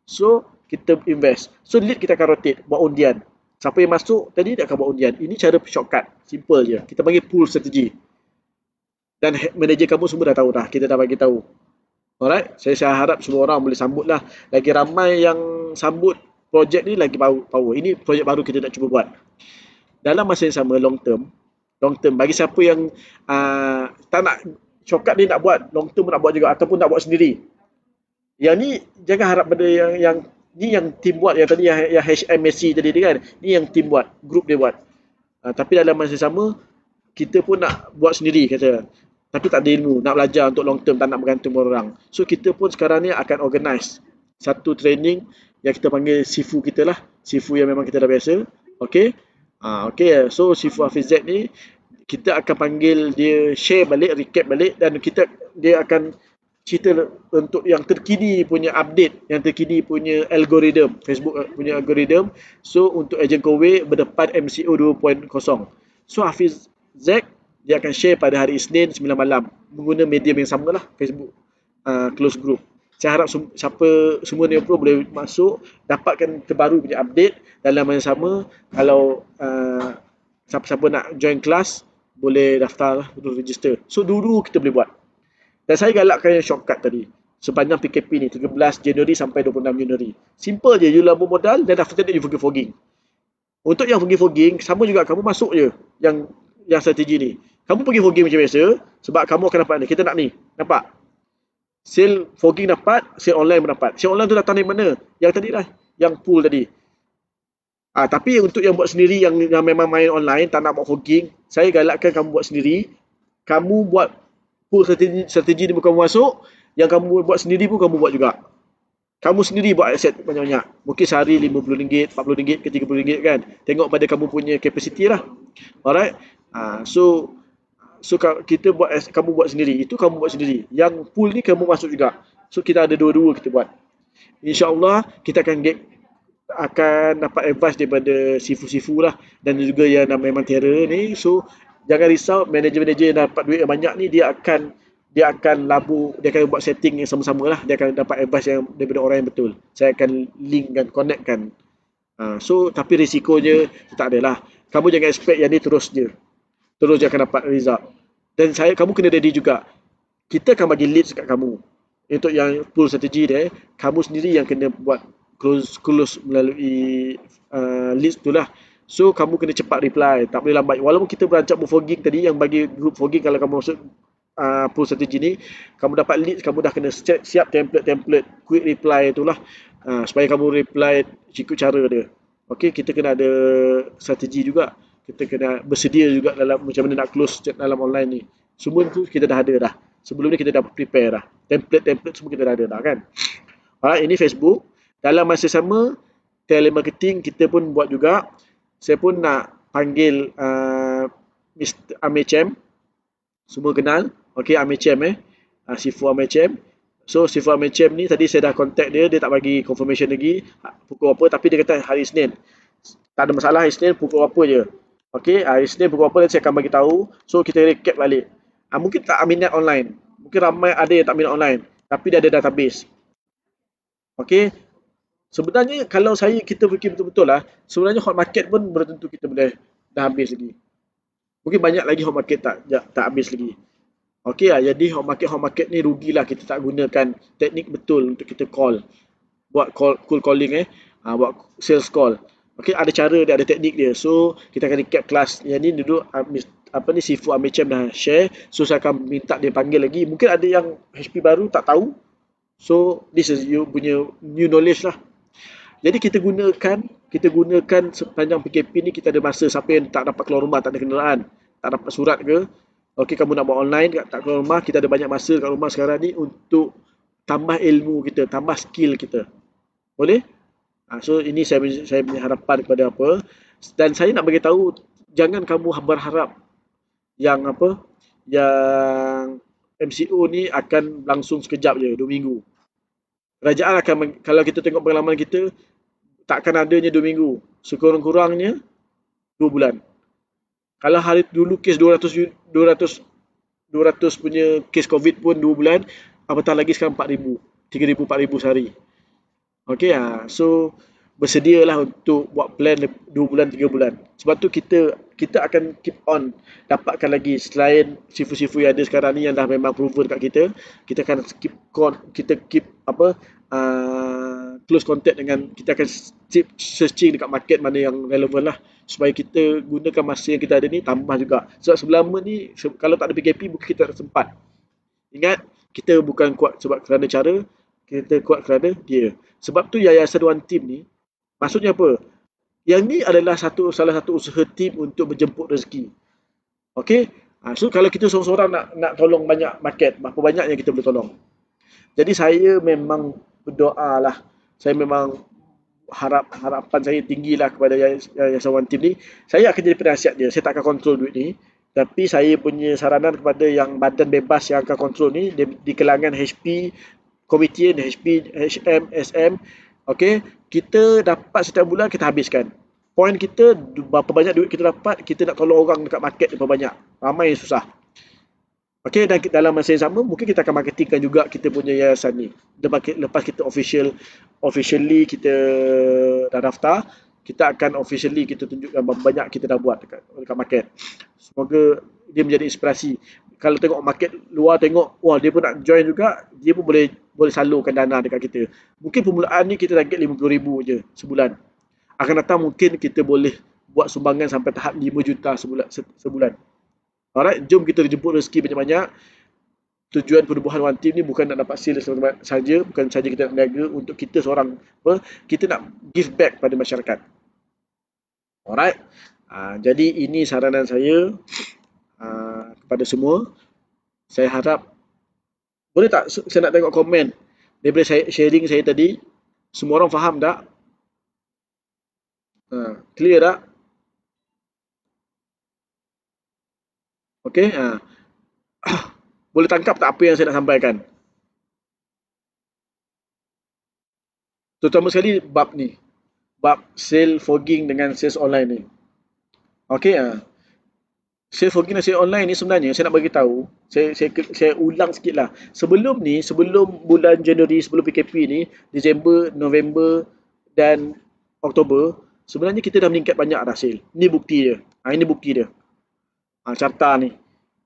So kita invest. So lead kita akan rotate, buat undian. Siapa yang masuk tadi dia akan buat undian. Ini cara shortcut, simple je. Kita panggil pool strategi. Dan manager kamu semua dah tahu dah, kita dah bagi tahu. Alright, saya harap semua orang boleh sambut lah. Lagi ramai yang sambut projek ni, lagi power. Ini projek baru kita nak cuba buat. Dalam masa yang sama, long term, bagi siapa yang tak nak shortcut ni, nak buat long term nak buat juga, ataupun nak buat sendiri. Yang ni jangan harap pada yang ni yang tim buat, yang tadi yang HM Messi tadi kan, ni yang tim buat, grup dia buat. Tapi dalam masa sama kita pun nak buat sendiri kata. Tapi tak ada ilmu, nak belajar untuk long term, tak nak bergantung orang. So kita pun sekarang ni akan organize satu training yang kita panggil Sifu kita lah, Sifu yang memang kita dah biasa. Okay. Okay, so Sifu Hafiz Z ni kita akan panggil dia share balik, recap balik, dan dia akan cerita untuk yang terkini punya update, yang terkini punya algoritma, Facebook punya algoritma. So untuk Ejen Kowe berdepan MCO 2.0. So Hafiz Z dia akan share pada hari Isnin 9 malam menggunakan medium yang sama lah, Facebook close group. Saya harap semua Neo Pro boleh masuk, dapatkan terbaru punya update dalam masa sama. Kalau siapa-siapa nak join kelas, boleh daftar lah, boleh register. So dulu kita boleh buat. Dan saya galakkan yang shortcut tadi. Sepanjang PKP ni, 13 Januari sampai 26 Januari. Simple je, you labur modal dan after that you pergi fogging. Untuk yang pergi fogging, sama juga kamu masuk je yang strategi ni. Kamu pergi fogging macam biasa, sebab kamu akan dapat ni. Kita nak ni, nampak? Sale fogging dapat, sale online pun dapat. Sale online tu datang dari mana? Yang tadi lah, yang pool tadi. Tapi untuk yang buat sendiri, yang memang main online, tak nak buat fogging, saya galakkan kamu buat sendiri. Kamu buat pool strategi ni bukan masuk, yang kamu buat sendiri pun kamu buat juga. Kamu sendiri buat aset banyak-banyak. Mungkin sehari RM50, RM40 ke RM30 kan. Tengok pada kamu punya capacity lah. Alright. So So kita buat, kamu buat sendiri, itu kamu buat sendiri. Yang pool ni kamu masuk juga. So kita ada dua-dua kita buat. InsyaAllah kita akan dapat advice daripada sifu-sifu lah, dan juga yang memang terror ni. So jangan risau, manager-manager yang dapat duit yang banyak ni, dia akan buat setting yang sama-sama lah. Dia akan dapat advice yang daripada orang yang betul. Saya akan link dan connectkan. So tapi risikonya tak adalah. Kamu jangan expect yang ni terus je akan dapat result. Dan kamu kena ready juga. Kita akan bagi leads kat kamu. Untuk yang pool strategi dia, kamu sendiri yang kena buat close melalui leads tu lah. So kamu kena cepat reply, tak boleh lambat. Walaupun kita berancang fogging tadi, yang bagi group fogging, kalau kamu masuk pool strategi ni, kamu dapat leads, kamu dah kena siap template quick reply tu lah, supaya kamu reply ikut cara dia. Okay, kita kena ada strategi juga. Kita kena bersedia juga dalam macam mana nak close dalam online ni. Semua tu kita dah ada dah. Sebelum ni kita dah prepare dah. Template semua kita dah ada dah kan. Alright, ini Facebook. Dalam masa sama, telemarketing kita pun buat juga. Saya pun nak panggil Mr. Amir Chem. Semua kenal. Okay, Amir Chem Sifu Amir Chem. So Sifu Amir Chem ni tadi saya dah contact dia tak bagi confirmation lagi pukul apa, tapi dia kata hari Isnin. Tak ada masalah, hari Isnin pukul apa je. Okay, hari Isnin pukul apa saya akan bagi tahu. So kita recap balik. Mungkin tak minat online. Mungkin ramai ada yang tak minat online, tapi dia ada database. Okay, sebenarnya kalau kita fikir betul-betul lah, sebenarnya hot market pun belum tentu kita boleh dah habis lagi. Mungkin banyak lagi hot market tak habis lagi. Okey lah, jadi hot market ni rugilah kita tak gunakan teknik betul untuk kita buat cold calling buat sales call. Okey, ada cara dia, ada teknik dia. So kita akan recap kelas yang ni dulu. Sifu Amir Chem dah share. So saya akan minta dia panggil lagi. Mungkin ada yang HP baru tak tahu. So this is you punya new knowledge lah. Jadi kita gunakan sepanjang PKP ni, kita ada masa. Siapa yang tak dapat keluar rumah, tak ada kenderaan, tak dapat surat ke, okey, kamu nak buat online, tak keluar rumah, kita ada banyak masa kat rumah sekarang ni untuk tambah ilmu kita, tambah skill kita. Boleh? So ini saya punya harapan kepada apa. Dan saya nak bagi tahu, jangan kamu berharap yang MCO ni akan langsung sekejap je, 2 minggu. Kerajaan akan, kalau kita tengok pengalaman kita, takkan adanya 2 minggu. Sekurang-kurangnya 2 bulan. Kalau hari dulu kes 200 punya kes COVID pun 2 bulan, apatah lagi sekarang 4,000, 3,000, 4,000 sehari. Okey, so bersedialah untuk buat plan 2 bulan, 3 bulan. Sebab tu kita akan keep on dapatkan lagi, selain sifu-sifu yang ada sekarang ni yang dah memang proven kat kita akan keep close contact dengan, kita akan searching dekat market mana yang relevan lah, supaya kita gunakan masa yang kita ada ni tambah juga. Sebab selama ni kalau tak ada PKP mungkin kita tak sempat. Ingat, kita bukan kuat sebab kerana cara, kita kuat kerana dia. Sebab tu Yayasan One Team ni, maksudnya apa? Yang ni adalah salah satu usaha tim untuk menjemput rezeki. Okey? So kalau kita seorang-seorang nak tolong banyak market, berapa banyak yang kita boleh tolong. Jadi saya memang berdoa lah. Saya memang harapan saya tinggilah kepada Yayasan One Team ni. Saya akan jadi penasihat dia. Saya tak akan kontrol duit ni. Tapi saya punya saranan kepada yang badan bebas yang akan kontrol ni, di kalangan HP, komitian, HP, HM, SM. Okey, kita dapat setiap bulan kita habiskan. Poin kita, berapa banyak duit kita dapat, kita nak tolong orang dekat market berapa banyak. Ramai yang susah. Okey, dan dalam masa yang sama mungkin kita akan marketingkan juga kita punya yayasan ni. Lepas kita officially kita dah daftar, kita akan officially kita tunjukkan berapa banyak kita dah buat dekat market. Semoga dia menjadi inspirasi. Kalau tengok market luar, tengok wah dia pun nak join juga, dia pun boleh salurkan dana dekat kita. Mungkin permulaan ni kita target 50,000 je sebulan. Akan datang mungkin kita boleh buat sumbangan sampai tahap 5 juta sebulan. Alright, jom kita jemput rezeki banyak-banyak. Tujuan penubuhan One Team ni bukan nak dapat sales saja, bukan saja kita nak berniaga untuk kita seorang, kita nak give back pada masyarakat. Alright. Jadi ini saranan saya kepada semua. Saya harap, boleh tak saya nak tengok komen daripada sharing saya tadi. Semua orang faham tak? Clear tak? Okey, boleh tangkap tak apa yang saya nak sampaikan? Terutama sekali bab ni, bab sale fogging dengan sales online ni. Okey, sale fogging dan sale online ni sebenarnya saya nak bagi tahu, saya ulang sikit lah. Sebelum ni, sebelum bulan Januari, sebelum PKP ni, Disember, November dan Oktober, sebenarnya kita dah meningkat banyak dah sale. Ni bukti dia. Ini bukti dia. Carta ni.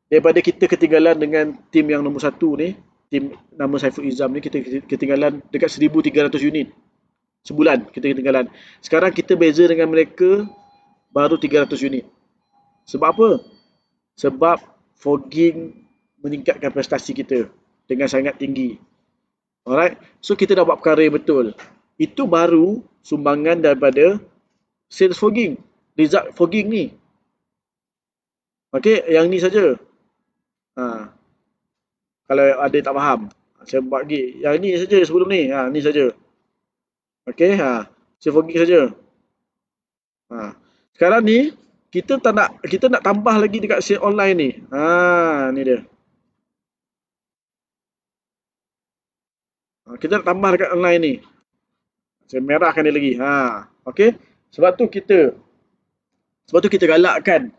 Daripada kita ketinggalan dengan tim yang nombor satu ni, tim nama Saiful Izam ni, kita ketinggalan dekat 1,300 unit. Sebulan kita ketinggalan. Sekarang kita beza dengan mereka baru 300 unit. Sebab apa? Sebab fogging meningkatkan prestasi kita dengan sangat tinggi. Alright? So kita dah buat perkara yang betul. Itu baru sumbangan daripada sales fogging. Result fogging ni. Okey, yang ni saja. Kalau ada yang tak faham, saya buat lagi. Yang ni saja sebelum ni. Ni saja. Okey, sales fogging saja. Sekarang ni kita nak tambah lagi dekat sale online ni. Ni dia. Kita nak tambah dekat online ni. Saya merahkan dia lagi. Okey. Sebab tu kita galakkan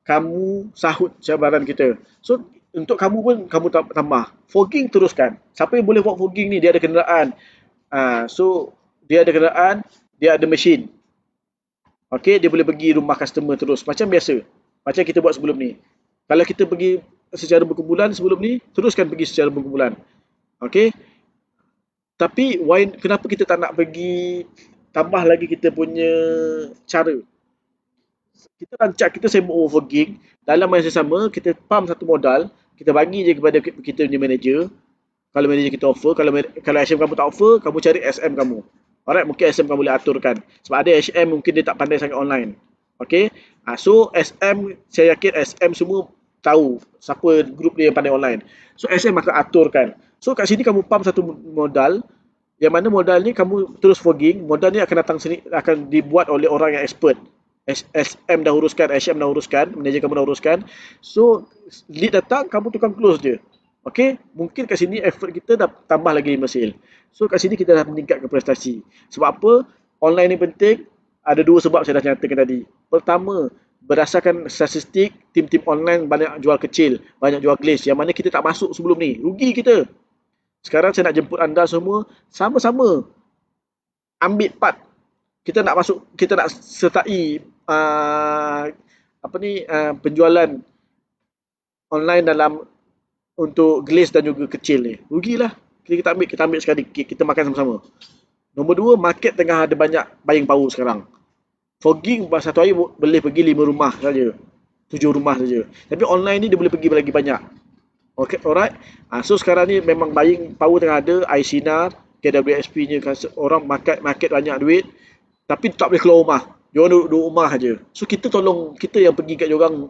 kamu sahut cabaran kita. So untuk kamu pun kamu tambah. Fogging teruskan. Siapa yang boleh buat fogging ni, dia ada kenderaan. So dia ada kenderaan, dia ada mesin. Okey, dia boleh pergi rumah customer terus macam biasa. Macam kita buat sebelum ni. Kalau kita pergi secara berkumpulan sebelum ni, teruskan pergi secara berkumpulan. Okey. Tapi kenapa kita tak nak pergi tambah lagi kita punya cara? Kita rancak, kita sibuk overfogging, dalam masa sama kita pump satu modal, kita bagi je kepada kita punya manager. Kalau manager kita offer, kalau HM kamu tak offer, kamu cari SM kamu. Alright, mungkin SM kamu boleh aturkan. Sebab ada HM mungkin dia tak pandai sangat online. Okay, so SM, saya yakin SM semua tahu siapa grup dia yang pandai online. So SM akan aturkan. So kat sini kamu pump satu modal, yang mana modal ni kamu terus fogging, modal ni akan datang sini, akan dibuat oleh orang yang expert. SM dah uruskan, HM dah uruskan, manager kamu dah uruskan. So lead datang, kamu tukang close je. Okay, mungkin kat sini effort kita dah tambah lagi 5 sale. So kat sini kita dah meningkatkan prestasi. Sebab apa? Online ni penting. Ada dua sebab saya dah nyatakan tadi. Pertama, berdasarkan statistik, tim-tim online banyak jual kecil, banyak jual glaze, yang mana kita tak masuk sebelum ni. Rugi kita. Sekarang saya nak jemput anda semua, sama-sama ambil part. Kita nak masuk, kita nak sertai penjualan online dalam untuk glaze dan juga kecil ni. Rugilah. Kita ambil sekali, kita makan sama-sama. Nombor dua, market tengah ada banyak buying power sekarang. Fogging satu hari boleh pergi 5 rumah saja, 7 rumah saja. Tapi online ni dia boleh pergi lagi banyak. Okay, alright. So sekarang ni memang buying power tengah ada, iSinar, KWSP-nya orang market banyak duit, tapi tak boleh keluar rumah. Diorang duduk rumah saja. So kita yang pergi kat diorang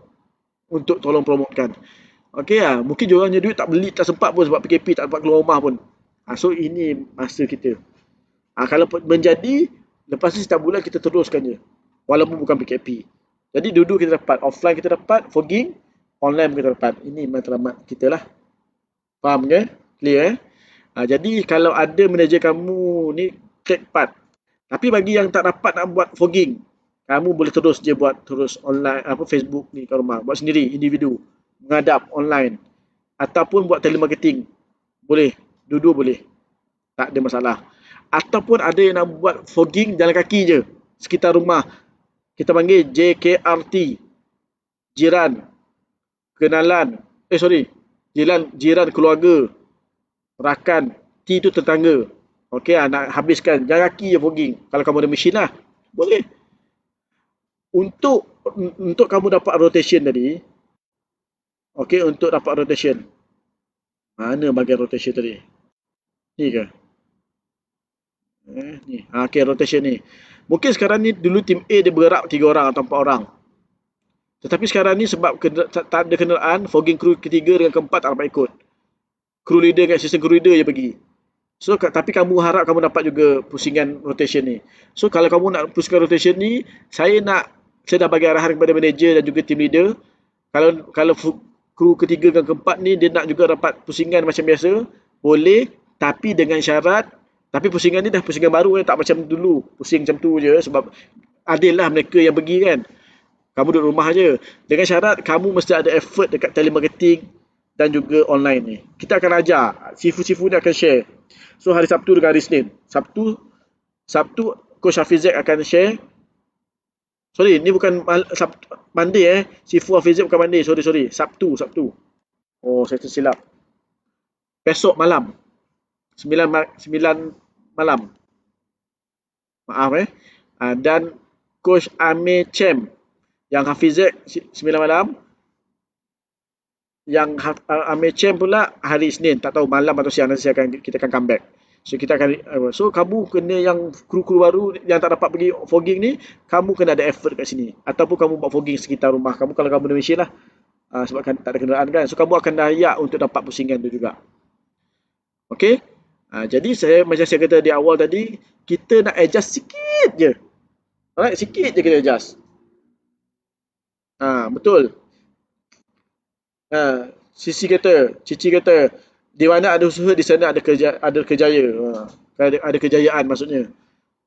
untuk tolong promotekan. Okay, mungkin diorangnya duit tak beli, tak sempat pun sebab PKP, tak dapat keluar rumah pun. So ini masa kita. Kalau menjadi, lepas ni setiap bulan kita teruskan je. Walaupun bukan PKP. Jadi duduk kita dapat, offline kita dapat, fogging, online kita dapat. Ini matlamat kita lah. Faham ke? Clear jadi kalau ada manager kamu ni, take part. Tapi bagi yang tak dapat nak buat fogging, kamu boleh terus je buat terus online, Facebook ni kat rumah. Buat sendiri, individu. Menghadap online. Ataupun buat telemarketing. Boleh. Dua-dua boleh. Tak ada masalah. Ataupun ada yang nak buat fogging jalan kaki je. Sekitar rumah. Kita panggil JKRT. Jiran. Kenalan. Jiran keluarga. Rakan. T tu tetangga. Okey, nak habiskan. Jalan kaki je fogging. Kalau kamu ada mesin lah. Boleh. Untuk kamu dapat rotation tadi. Okey, untuk dapat rotation. Mana bagian rotation tadi? Ni ke? Ni. Okey, rotation ni. Mungkin sekarang ni dulu tim A dia bergerak 3 orang atau 4 orang. Tetapi sekarang ni sebab tak ada kenderaan, fogging crew ketiga dengan keempat tak dapat ikut. Crew leader dengan assistant crew leader je pergi. So tapi kamu harap kamu dapat juga pusingan rotation ni. So kalau kamu nak pusingkan rotation ni, saya dah bagi arahan kepada manager dan juga team leader. Kalau kru ketiga dan keempat ni dia nak juga dapat pusingan macam biasa, boleh, tapi dengan syarat, tapi pusingan ni dah pusingan baru tak macam dulu, pusing macam tu je sebab adil lah mereka yang pergi kan. Kamu duduk rumah je. Dengan syarat kamu mesti ada effort dekat telemarketing dan juga online ni. Kita akan ajar, sifu-sifu ni akan share. So hari Sabtu dengan hari Isnin. Sabtu Coach Hafizek akan share. Sorry, ni bukan Monday Sifu Hafizek bukan Monday. Sorry. Sabtu. Oh, saya tersilap. Besok malam. 9 malam. Maaf dan Coach Amir Chem yang Hafizek 9 malam. Yang Amir Chem pula hari Isnin. Tak tahu malam atau siang, nanti kita akan comeback. So kamu kena yang kru-kru baru yang tak dapat pergi fogging ni, kamu kena ada effort kat sini. Ataupun kamu buat fogging sekitar rumah kamu kalau kamu ada mesin lah. Sebab kan tak ada kenderaan kan. So kamu akan layak untuk dapat pusingan tu juga. Okay. Jadi macam saya kata di awal tadi, kita nak adjust sikit je. Alright, sikit je kita adjust. Betul. Cici kata di mana ada usaha di sana ada kejayaan. Ada kejayaan maksudnya.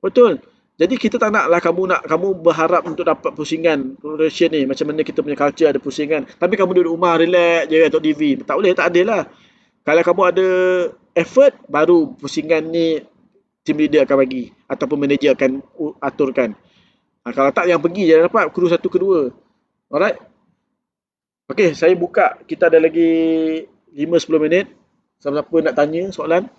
Betul. Jadi kita tak naklah kamu berharap untuk dapat pusingan Malaysia ni macam mana kita punya culture ada pusingan. Tapi kamu duduk rumah relax je tengok TV. Tak boleh, tak adil lah. Kalau kamu ada effort, baru pusingan ni team leader akan bagi ataupun manager akan aturkan. Kalau tak, yang pergi je dapat kru 1 ke 2. Alright. Okey, saya buka. Kita ada lagi 5-10 minit. Siapa-siapa nak tanya soalan?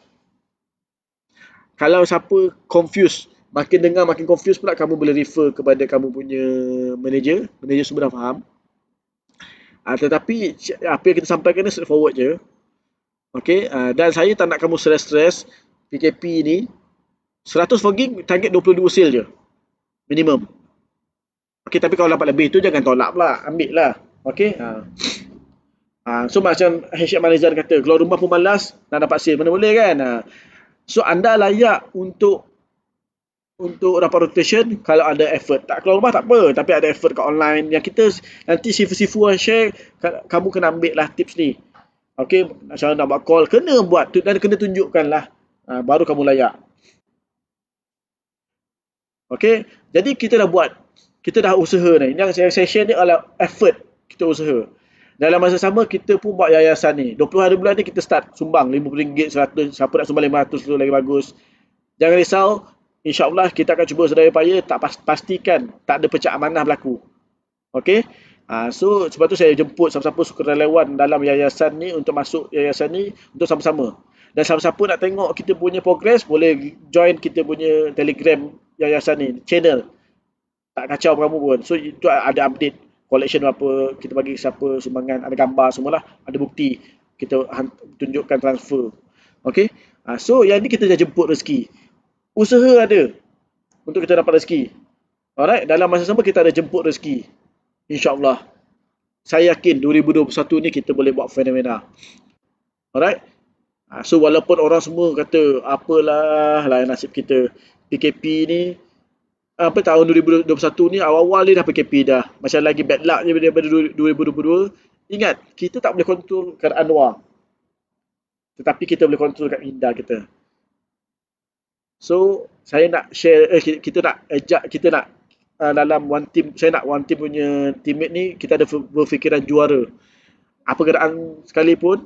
Kalau siapa confused, makin dengar makin confused pula, kamu boleh refer kepada kamu punya manager. Manager semua dah faham. Tetapi apa yang kita sampaikan ni straightforward je. Okey, dan saya tak nak kamu stres-stres. PKP ni 100 fogging, target 22 sale je. Minimum. Okey, tapi kalau dapat lebih tu jangan tolak pula, ambil lah. Okey. So macam Hisham Manizan kata, keluar rumah pun malas nak dapat sale, mana boleh kan? So anda layak untuk dapat rotation kalau ada effort. Tak keluar rumah tak apa, tapi ada effort kat online. Yang kita nanti sifu-sifu share, kamu kena ambil lah tips ni. Okey, macam nak buat call, kena buat dan kena tunjukkan lah. Baru kamu layak. Okey, jadi kita dah buat. Kita dah usaha ni. Yang saya share ni adalah effort kita usaha. Dalam masa sama, kita pun buat yayasan ni. 20 hari bulan ni kita start sumbang RM50, 100. Siapa nak sumbang 500 tu lagi bagus. Jangan risau. InsyaAllah kita akan cuba sedaya upaya. Pastikan tak ada pecah amanah berlaku. Okey. So sebab tu saya jemput siapa-siapa sukarelawan dalam yayasan ni untuk masuk yayasan ni untuk sama-sama. Dan siapa-siapa nak tengok kita punya progress, boleh join kita punya Telegram yayasan ni, channel. Tak kacau kamu pun. So itu ada update collection apa, kita bagi siapa sumbangan, ada gambar semualah, ada bukti. Kita tunjukkan transfer. Okey. So yang ni kita dah jemput rezeki. Usaha ada untuk kita dapat rezeki. Alright, dalam masa sama kita ada jemput rezeki. InsyaAllah. Saya yakin 2021 ni kita boleh buat fenomena. Alright. So walaupun orang semua kata apalah lah nasib kita, PKP ni tahun 2021 ni awal-awal ni dah PKP dah. Macam lagi bad luck je daripada 2022. Ingat, kita tak boleh kontrol keadaan luar. Tetapi kita boleh kontrol kat minda kita. So, saya nak share, kita nak dalam one team, saya nak one team punya teammate ni, kita ada berfikiran juara. Apa keadaan sekalipun,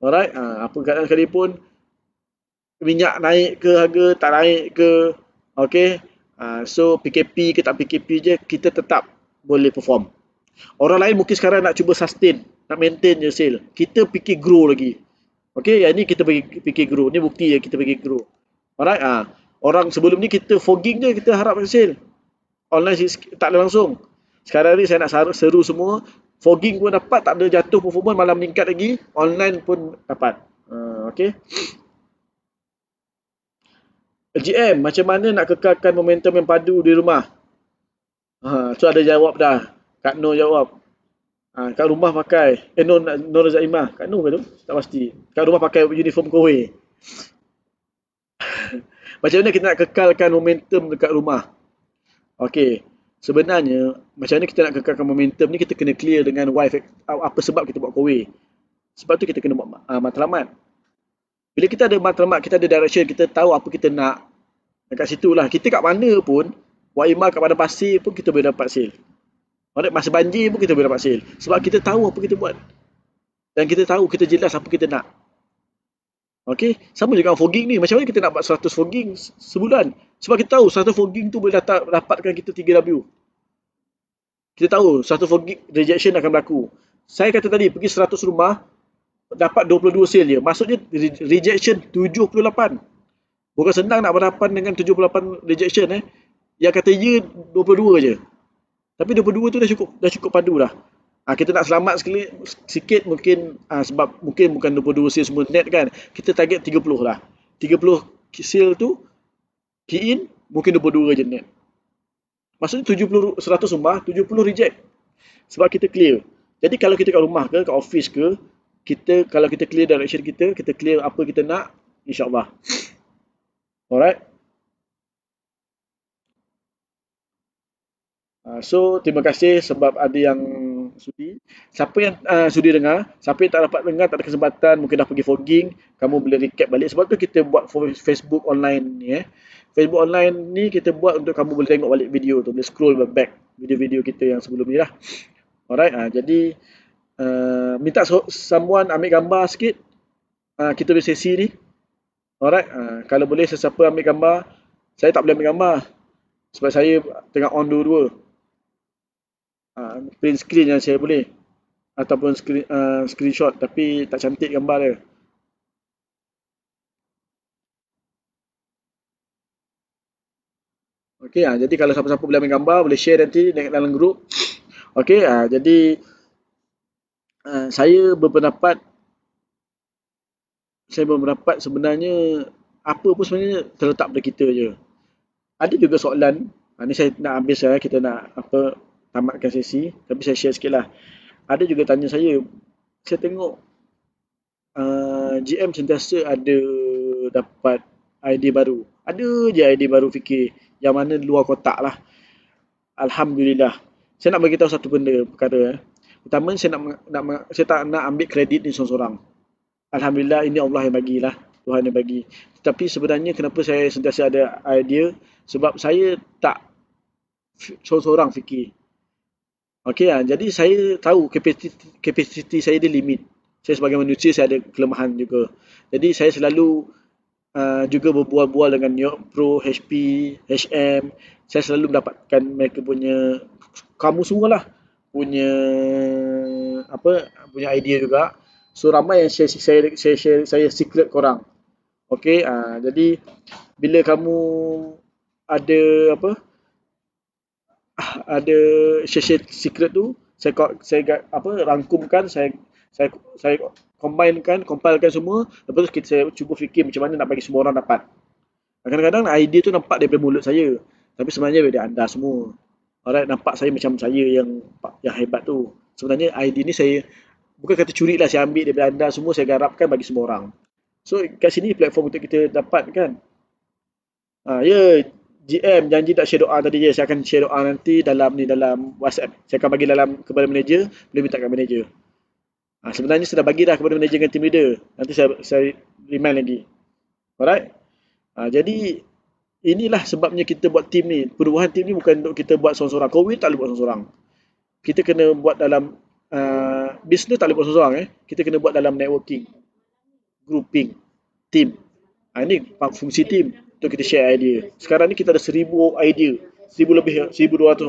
alright, apa keadaan sekalipun, minyak naik ke harga, tak naik ke, okay. So PKP ke tak PKP je, kita tetap boleh perform. Orang lain mungkin sekarang nak cuba sustain, nak maintain je sale. Kita fikir grow lagi. Okay, yang ni kita fikir grow. Ni bukti je kita fikir grow. Alright, orang sebelum ni kita fogging je, kita harap sale. Online tak ada langsung. Sekarang ni saya nak seru semua. Fogging pun dapat, tak ada jatuh performance, malah meningkat lagi. Online pun dapat. Okay. GM, macam mana nak kekalkan momentum yang padu di rumah? So ada jawab dah. Kak Nur jawab. Kat rumah pakai. Nur Zaimah. Kak Nur ke tu? Tak pasti. Kat rumah pakai uniform Kowe. Macam mana kita nak kekalkan momentum dekat rumah? Okey. sebenarnya macam mana kita nak kekalkan momentum ni, kita kena clear dengan why, apa sebab kita buat kowe. Sebab tu kita kena buat matlamat. Bila kita ada matlamat, kita ada direction, kita tahu apa kita nak, dekat situ lah. Kita kat mana pun, buat imal kat padang pasir pun kita boleh dapat sale. Masa banjir pun kita boleh dapat sale. Sebab kita tahu apa kita buat. Dan kita tahu, kita jelas apa kita nak. Okay, sama juga dengan fogging ni. Macam mana kita nak buat 100 fogging sebulan? Sebab kita tahu 100 fogging tu boleh dapatkan kita 3W. Kita tahu 100 fogging rejection akan berlaku. Saya kata tadi, pergi 100 rumah, dapat 22 sale je. Maksudnya rejection 78. Bukan senang nak berhadapan dengan 78 rejection Yang kata ya 22 je. Tapi 22 tu dah cukup padu dah. Kita nak selamat sikit mungkin sebab mungkin bukan 22 sale semua net kan. Kita target 30 lah. 30 sale tu key in mungkin 22 je net. Maksudnya 100 rumah, 70 reject. Sebab kita clear. Jadi kalau kita kat rumah ke, kat office ke, kalau kita clear direction kita clear apa kita nak, insya-Allah. Alright. So, terima kasih sebab ada yang sudi. Siapa yang sudi dengar, siapa yang tak dapat dengar, tak ada kesempatan, mungkin dah pergi fogging, kamu boleh recap balik. Sebab tu kita buat Facebook online ni Facebook online ni kita buat untuk kamu boleh tengok balik video tu, boleh scroll back video-video kita yang sebelum ni lah. Alright, jadi minta someone ambil gambar sikit, kita boleh sesi ni. Alright, kalau boleh sesiapa ambil gambar. Saya tak boleh ambil gambar sebab saya tengah on dua-dua. Print screen yang saya boleh, ataupun screenshot, tapi tak cantik gambar dia. Okey, jadi kalau siapa-siapa boleh ambil gambar, boleh share nanti dalam grup. Okey, jadi saya berpendapat sebenarnya apa pun sebenarnya terletak pada kita je. Ada juga soalan, ni saya nak habis kita nak tamatkan sesi, tapi saya share sikit lah. Ada juga tanya saya tengok GM sentiasa ada dapat idea baru. Ada je idea baru fikir, yang mana luar kotak lah. Alhamdulillah. Saya nak bagi tahu satu perkara. Pertama, saya tak nak ambil kredit ni seorang-seorang. Alhamdulillah, ini Allah yang bagilah. Tuhan yang bagi. Tapi sebenarnya kenapa saya sentiasa ada idea? Sebab saya tak seorang-seorang fikir. Okey, jadi saya tahu kapasiti saya ada limit. Saya sebagai manusia, saya ada kelemahan juga. Jadi saya selalu juga berbual-bual dengan New York Pro, HP, HM. Saya selalu mendapatkan mereka punya, kamu semua lah, punya idea juga. So ramai yang saya secret korang. Okey, jadi bila kamu ada ada share secret tu, saya rangkumkan, saya compilekan semua. Lepas tu saya cuba fikir macam mana nak bagi semua orang dapat. Kadang-kadang idea tu nampak daripada mulut saya, tapi sebenarnya daripada anda semua. Alright, nampak saya macam saya yang hebat tu. Sebenarnya idea ni saya bukan kata curi lah, saya ambil daripada anda semua, saya garapkan bagi semua orang. So kat sini platform untuk kita dapat kan. GM janji tak share doa tadi je. Saya akan share doa nanti dalam WhatsApp. Saya akan bagi kepada manager, boleh minta kat manager. Sebenarnya saya dah bagi dah kepada manager dengan team leader. Nanti saya remind lagi. Alright. Jadi inilah sebabnya kita buat team ni. Perubahan team ni bukan untuk kita buat seorang-seorang. Covid tak boleh buat seorang-seorang. Kita kena buat dalam business, tak boleh buat seorang-seorang. Kita kena buat dalam networking, grouping, team. Ini fungsi team untuk kita share idea. Sekarang ni kita ada 1000 idea. 1200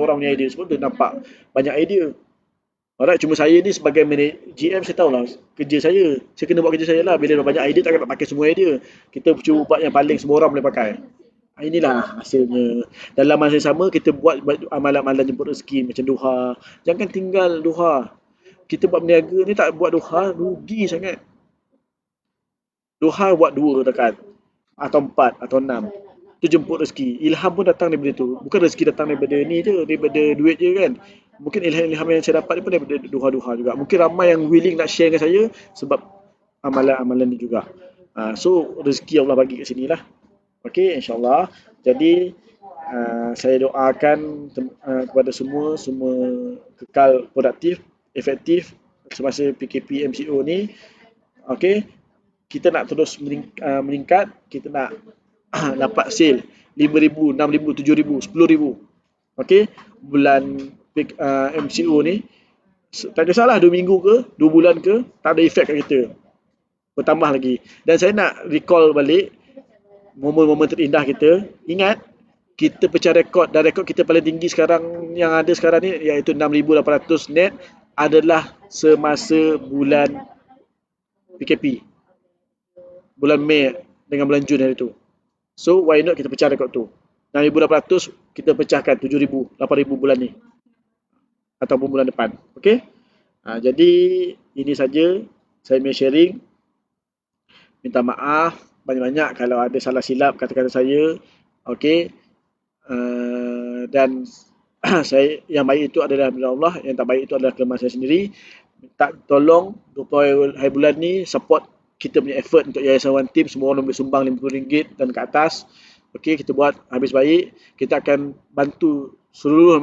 orang punya idea. Sebab tu nampak banyak idea. Alright, cuma saya ni sebagai GM, saya tahulah kerja saya. Saya kena buat kerja saya lah. Bila banyak idea, takkan nak pakai semua idea. Kita cuba buat yang paling semua orang boleh pakai. Inilah hasilnya. Dalam masa yang sama, kita buat amalan-amalan jemput rezeki macam duha. Jangan tinggal duha. Kita buat berniaga ni, tak buat duha, rugi sangat. Duha buat 2 dekat, atau 4 atau 6. Tu jemput rezeki. Ilham pun datang daripada tu. Bukan rezeki datang daripada ni je, daripada duit je kan. Mungkin ilham yang saya dapat ni pun daripada duha-duha juga. Mungkin ramai yang willing nak share dengan saya sebab amalan-amalan ni juga. So rezeki Allah bagi kat sini lah. Okey, insyaAllah. Jadi Saya doakan kepada semua kekal produktif, efektif semasa PKP MCO ni. Okey, kita nak terus meningkat, kita nak dapat sale 5,000, 6,000, 7,000, 10,000. Okey, bulan MCO ni tak kisahlah 2 minggu ke, 2 bulan ke, tak ada efek kat kita. Bertambah lagi. Dan saya nak recall balik momen-momen terindah kita. Ingat, kita pecah rekod dan rekod kita paling tinggi sekarang yang ada sekarang ni iaitu 6,800 net adalah semasa bulan PKP. Bulan Mei dengan bulan Jun hari tu. So why not kita pecah rekod tu. 6,800 kita pecahkan 7,000, 8,000 bulan ni. Ataupun bulan depan. Okey? Jadi ini saja saya punya sharing. Minta maaf banyak-banyak kalau ada salah silap kata-kata saya. Okey. Dan saya yang baik itu adalah daripada Allah, yang tak baik itu adalah kelemahan saya sendiri. Minta tolong 20 hari bulan ni support kita punya effort untuk Yayasan One Team. Semua orang boleh sumbang RM50 dan ke atas. Okey, kita buat habis baik. Kita akan bantu seluruh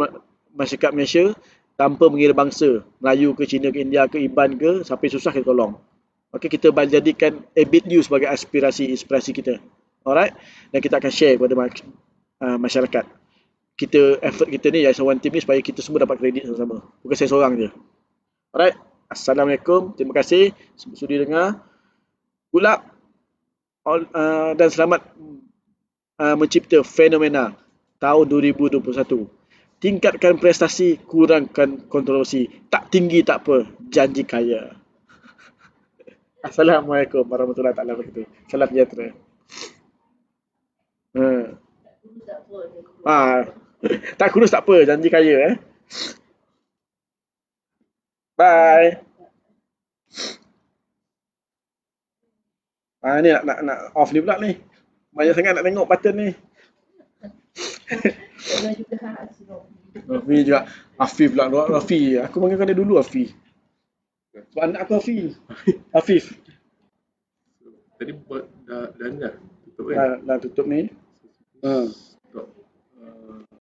masyarakat Malaysia tanpa mengira bangsa, Melayu ke, Cina ke, India ke, Iban ke, siapa yang susah kita tolong. Okey, kita jadikan ABITU sebagai inspirasi kita. Alright? Dan kita akan share kepada masyarakat. Effort kita ni Yayasan One Team ni supaya kita semua dapat kredit sama-sama. Bukan saya seorang je. Alright? Assalamualaikum. Terima kasih sudi dengar. Good luck dan selamat mencipta fenomena tahun 2021. Tingkatkan prestasi, kurangkan kontroversi. Tak tinggi tak apa, janji kaya. Assalamualaikum warahmatullahi wabarakatuh. Salam sejahtera. Tak kurus tak apa, janji kaya. Bye. Ni nak off ni pula ni. Banyak sangat nak tengok pattern ni. Rafi juga. Afif pula. Rafi. Aku panggilkan dia dulu Afif. Sebab anak aku Afif. Afif. Tadi buat dah tutup kan? Dah tutup ni.